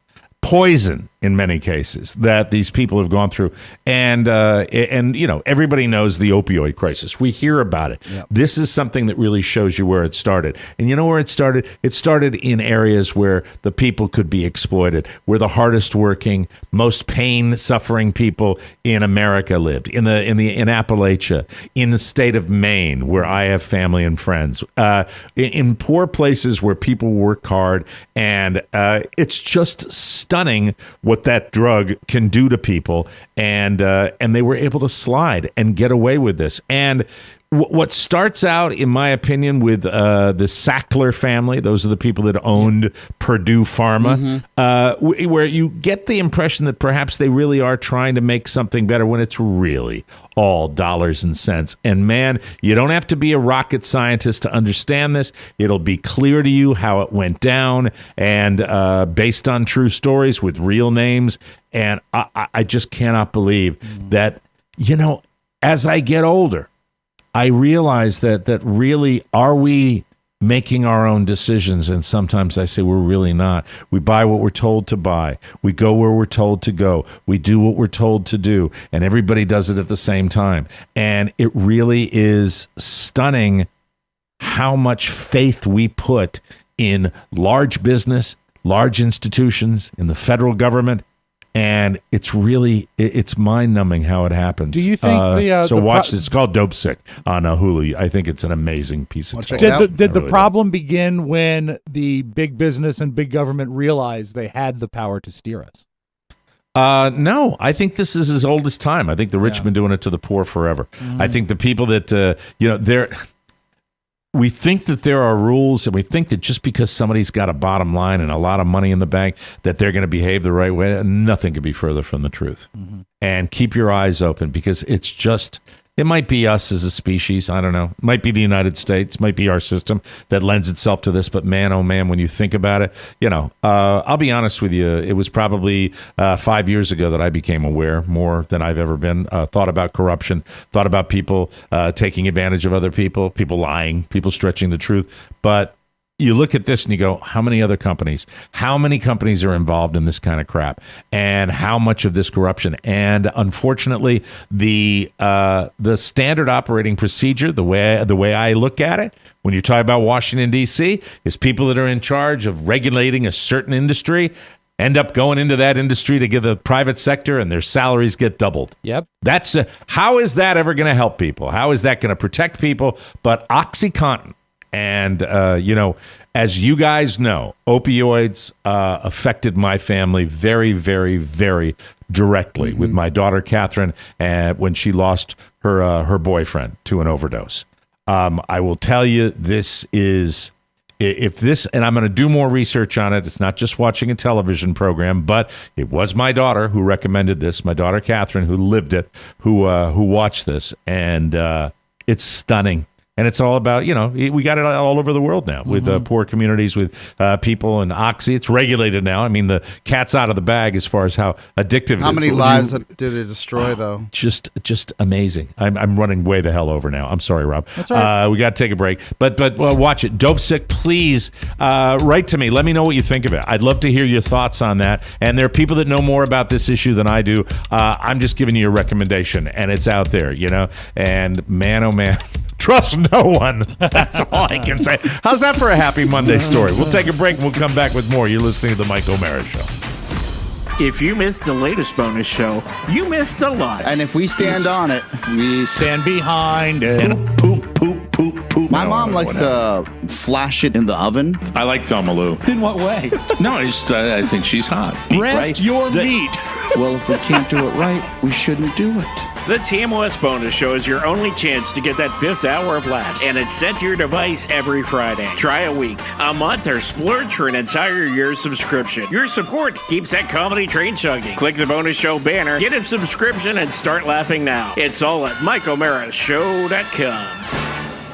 poison in many cases that these people have gone through, and everybody knows the opioid crisis. We hear about it. Yep. This is something that really shows you where it started. And you know where it started? It started in areas where the people could be exploited, where the hardest working, most pain suffering people in America lived, in Appalachia, in the state of Maine, where I have family and friends, in poor places where people work hard, and it's just stunning what that drug can do to people, and they were able to slide and get away with this. And what starts out, in my opinion, with the Sackler family, those are the people that owned Purdue Pharma, where you get the impression that perhaps they really are trying to make something better when it's really all dollars and cents. And man, you don't have to be a rocket scientist to understand this. It'll be clear to you how it went down, and based on true stories with real names. And I just cannot believe that, as I get older, I realize that really, are we making our own decisions? And sometimes I say we're really not. We buy what we're told to buy. We go where we're told to go. We do what we're told to do. And everybody does it at the same time. And it really is stunning how much faith we put in large business, large institutions, in the federal government. And it's mind-numbing how it happens. Do you think watch this. It's called Dope Sick on Hulu. I think it's an amazing piece of television. Did the problem begin when the big business and big government realized they had the power to steer us? No, I think this is as old as time. I think the rich have been doing it to the poor forever. I think the people that we think that there are rules, and we think that just because somebody's got a bottom line and a lot of money in the bank, that they're going to behave the right way. Nothing could be further from the truth. And keep your eyes open, because it's just It might be us as a species. I don't know. It might be the United States. It might be our system that lends itself to this. But man, oh man, when you think about it, I'll be honest with you. It was probably 5 years ago that I became aware more than I've ever been. Thought about corruption, thought about people taking advantage of other people lying, people stretching the truth. But you look at this and you go, how many companies are involved in this kind of crap, and how much of this corruption? And unfortunately, the standard operating procedure, the way I look at it, when you talk about Washington, D.C., is people that are in charge of regulating a certain industry end up going into that industry to give the private sector, and their salaries get doubled. Yep. That's how is that ever going to help people? How is that going to protect people? But OxyContin. And, as you guys know, opioids affected my family very, very, very directly with my daughter, Catherine, when she lost her boyfriend to an overdose. I will tell you, this is, and I'm going to do more research on it. It's not just watching a television program, but it was my daughter who recommended this, my daughter, Catherine, who lived it, who watched this. And it's stunning. And it's all about, we got it all over the world now with poor communities, with people and Oxy. It's regulated now. I mean, the cat's out of the bag as far as how addictive it is. How many lives did it destroy, though? Just amazing. I'm running way the hell over now. I'm sorry, Rob. That's all right. We got to take a break. But watch it. Dope Sick, please write to me. Let me know what you think of it. I'd love to hear your thoughts on that. And there are people that know more about this issue than I do. I'm just giving you a recommendation, and it's out there, And man, oh man. Trust no one. That's all I can say. How's that for a happy Monday story? We'll take a break and we'll come back with more. You're listening to The Mike O'Mara Show. If you missed the latest bonus show, you missed a lot. And if we stand on it, we stand behind it. Poop, poop, poop, poop. My mom likes to flash it in the oven. I like Thelma Lou. In what way? No, I think she's hot. Rest your meat. Well, if we can't do it right, we shouldn't do it. The TMOS bonus show is your only chance to get that 5th hour of laughs, and it's sent to your device every Friday. Try a week, a month, or splurge for an entire year's subscription. Your support keeps that comedy train chugging. Click the bonus show banner, get a subscription, and start laughing now. It's all at MikeO'MaraShow.com.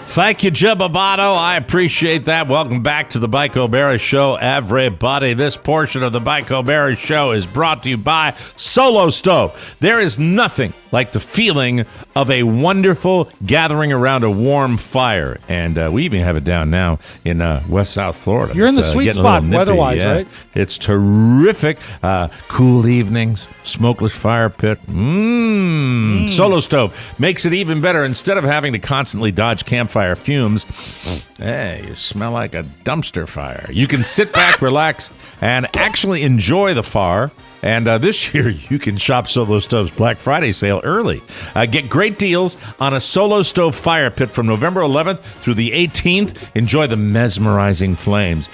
Thank you, Jim Amato. I appreciate that. Welcome back to the Mike O'Mara Show, everybody. This portion of the Mike O'Mara Show is brought to you by Solo Stove. There is nothing like the feeling of a wonderful gathering around a warm fire. And we even have it down now in West South Florida. You're in the sweet spot weather-wise, right? It's terrific. Cool evenings, smokeless fire pit. Solo Stove makes it even better. Instead of having to constantly dodge campfire fumes, hey, you smell like a dumpster fire. You can sit back, relax, and actually enjoy the fire. And this year, you can shop Solo Stove's Black Friday sale early. Get great deals on a Solo Stove fire pit from November 11th through the 18th. Enjoy the mesmerizing flames.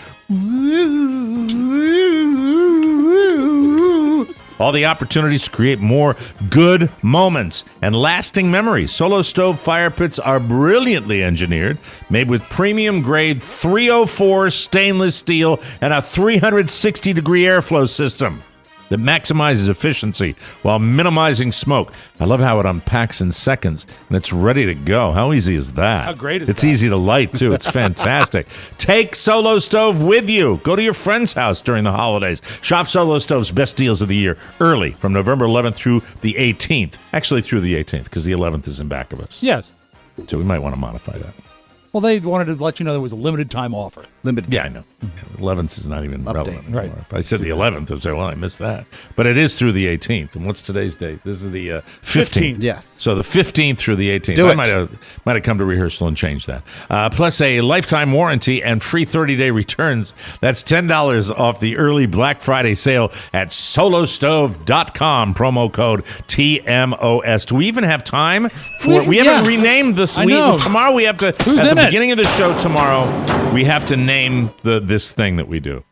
All the opportunities to create more good moments and lasting memories. Solo Stove fire pits are brilliantly engineered, made with premium grade 304 stainless steel and a 360-degree airflow system that maximizes efficiency while minimizing smoke. I love how it unpacks in seconds, and it's ready to go. How easy is that? How great is It's that? easy to light, too. It's fantastic. Take Solo Stove with you. Go to your friend's house during the holidays. Shop Solo Stove's best deals of the year early from November 11th through the 18th. Actually, through the 18th, because the 11th is in back of us. Yes. So we might want to modify that. Well, they wanted to let you know there was a limited time offer. Limited. Yeah, I know. 11th is not even relevant anymore. Right. I said the 11th. I say, well, I missed that. But it is through the 18th. And what's today's date? This is the 15th. Yes. So the 15th through the 18th. Do I it. might have come to rehearsal and changed that. Plus a lifetime warranty and free 30-day returns. That's $10 off the early Black Friday sale at solostove.com. Promo code TMOS. Do we even have time for it? We haven't renamed this. I know. Tomorrow we have to, Who's at in the it? beginning of the show tomorrow, we have to name this thing that we do.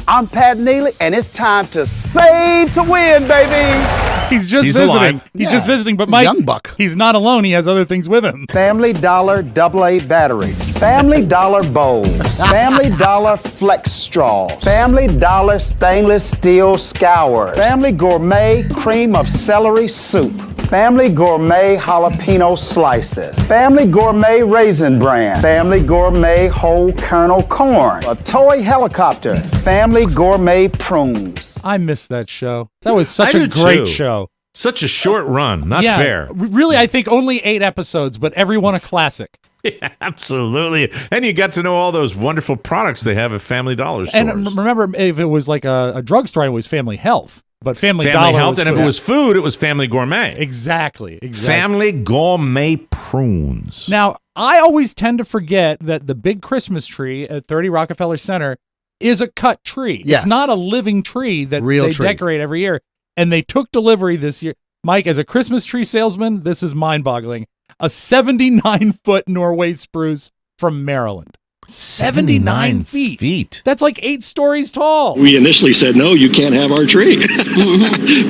I'm Pat Neely, and it's time to save to win, baby. He's just visiting. Alive. He's just visiting, but Mike, Young buck. he's not alone. He has other things with him. Family Dollar AA batteries, Family Dollar bowls, Family Dollar flex straws, Family Dollar stainless steel scours, Family Gourmet cream of celery soup, Family Gourmet Jalapeno Slices, Family Gourmet Raisin Bran, Family Gourmet Whole Kernel Corn, a toy helicopter, Family Gourmet Prunes. I missed that show. That was such a great show. Such a short run. Not fair. Really, I think only 8 episodes, but every one a classic. Yeah, absolutely. And you got to know all those wonderful products they have at Family Dollar stores. And remember, if it was like a drugstore, it was Family Health. But Family Dollar Health, was and if it was food, it was Family Gourmet. Exactly. Family Gourmet Prunes. Now, I always tend to forget that the big Christmas tree at 30 Rockefeller Center is a cut tree. Yes. It's not a living tree that they tree. decorate every year. And they took delivery this year. Mike, as a Christmas tree salesman, this is mind-boggling. A 79-foot Norway spruce from Maryland. 79 feet. That's like 8 stories tall. We initially said, no, you can't have our tree.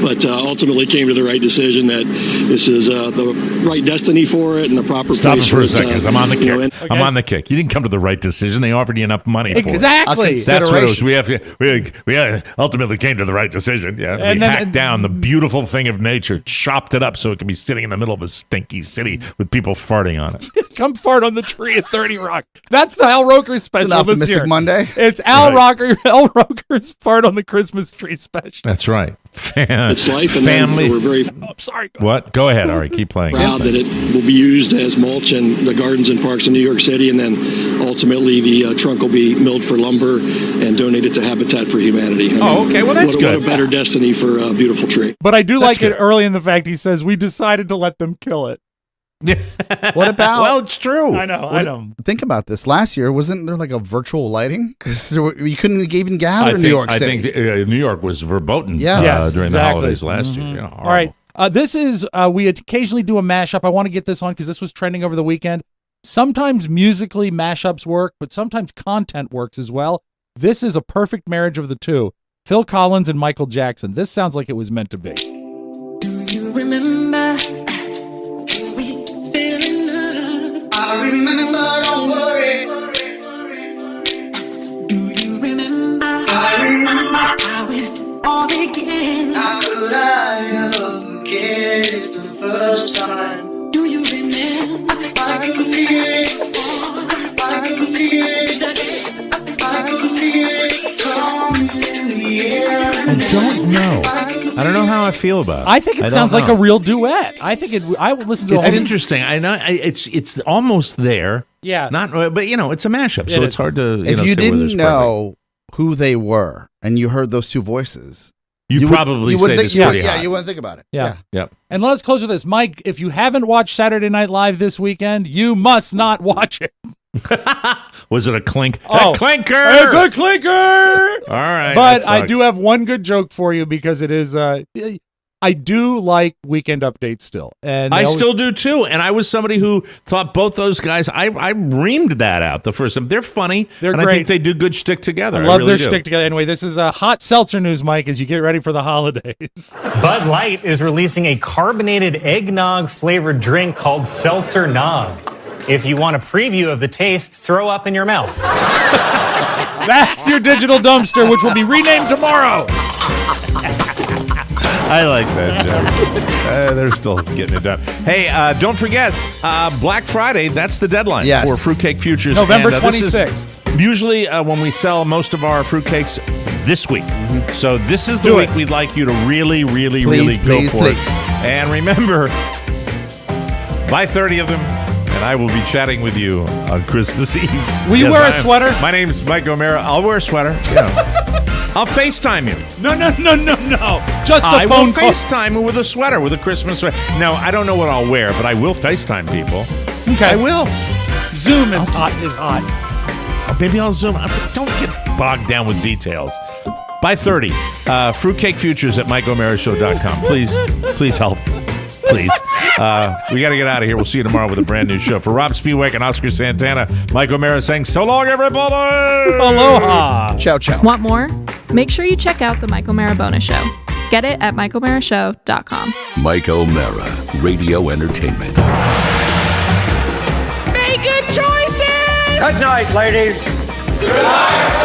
But ultimately came to the right decision that this is the right destiny for it and the proper Stop place it for for a it. second. I'm on the kick. I'm on the kick. You didn't come to the right decision. They offered you enough money for it. Exactly. That's what it was. We ultimately came to the right decision. Yeah. And we then- hacked down the beautiful thing of nature, chopped it up so it could be sitting in the middle of a stinky city with people farting on it. Come fart on the tree at 30 Rock. That's the Al Roker special An this optimistic year. Monday. It's Al Roker's fart on the Christmas tree special. That's right. It's life, and family. we're very sorry. What? Go ahead, Ari. Keep playing. proud that it will be used as mulch in the gardens and parks in New York City, and then ultimately the trunk will be milled for lumber and donated to Habitat for Humanity. Okay. Well, that's what good. a better destiny for a beautiful tree. But I do like good. it early in the fact he says, we decided to let them kill it. What about? Well, it's true. I know. Think about this. Last year, wasn't there like a virtual lighting? Because you couldn't even gather in New York City. I think New York was verboten Yes, during the holidays last year. Yeah, All right. This is, we occasionally do a mashup. I want to get this on because this was trending over the weekend. Sometimes musically mashups work, but sometimes content works as well. This is a perfect marriage of the two. Phil Collins and Michael Jackson. This sounds like it was meant to be. Do you remember we fell in love? I remember, don't worry. Do you remember? I remember how it all began. How could I ever forget? It's the first time. Do you remember? I can feel it. I can feel it. I can feel it coming in the air. I don't know. I don't know how I feel about it. I think it sounds like a real duet. I think I would listen to the It's whole interesting. I know it's almost there. Yeah. Not, but it's a mashup, so it's hard to. If you say whether didn't it's know who they were and you heard those two voices, you probably would say think, this pretty hot. Yeah, you wouldn't think about it. Yeah. Yep. And let's close with this. Mike, if you haven't watched Saturday Night Live this weekend, you must not watch it. Was it a clink? Oh, a clinker! It's a clinker! All right. But that I sucks. do have one good joke for you because it is, I do like Weekend Update still. And I still do too. And I was somebody who thought both those guys, I reamed that out the first time. They're funny. They're and great. I think they do good shtick together. I love really their do. shtick together. Anyway, this is a hot seltzer news, Mike, as you get ready for the holidays. Bud Light is releasing a carbonated eggnog flavored drink called Seltzer Nog. If you want a preview of the taste, throw up in your mouth. That's your digital dumpster, which will be renamed tomorrow. I like that joke. They're still getting it done. Hey, don't forget, Black Friday, that's the deadline for Fruitcake Futures. November And, this is 26th. Usually when we sell most of our fruitcakes this week. So this is the week we'd like you to really, really, really go for it. And remember, buy 30 of them. And I will be chatting with you on Christmas Eve. Will you wear a sweater? My name is Mike O'Mara. I'll wear a sweater. Yeah. I'll FaceTime you. No. Just a I will phone call. FaceTime you with a sweater, with a Christmas sweater. No, I don't know what I'll wear, but I will FaceTime people. Okay. I will. Zoom is hot. Maybe I'll Zoom. Don't get bogged down with details. Buy 30. Fruitcake Futures at MikeO'MaraShow.com. Please help. Please. We got to get out of here. We'll see you tomorrow with a brand new show. For Rob Spiewak and Oscar Santana, Mike O'Mara saying so long, everybody. Aloha. Ciao, ciao. Want more? Make sure you check out the Mike O'Mara Bonus Show. Get it at MikeO'MaraShow.com. Mike O'Mara, Radio Entertainment. Make good choices! Good night, ladies. Good night.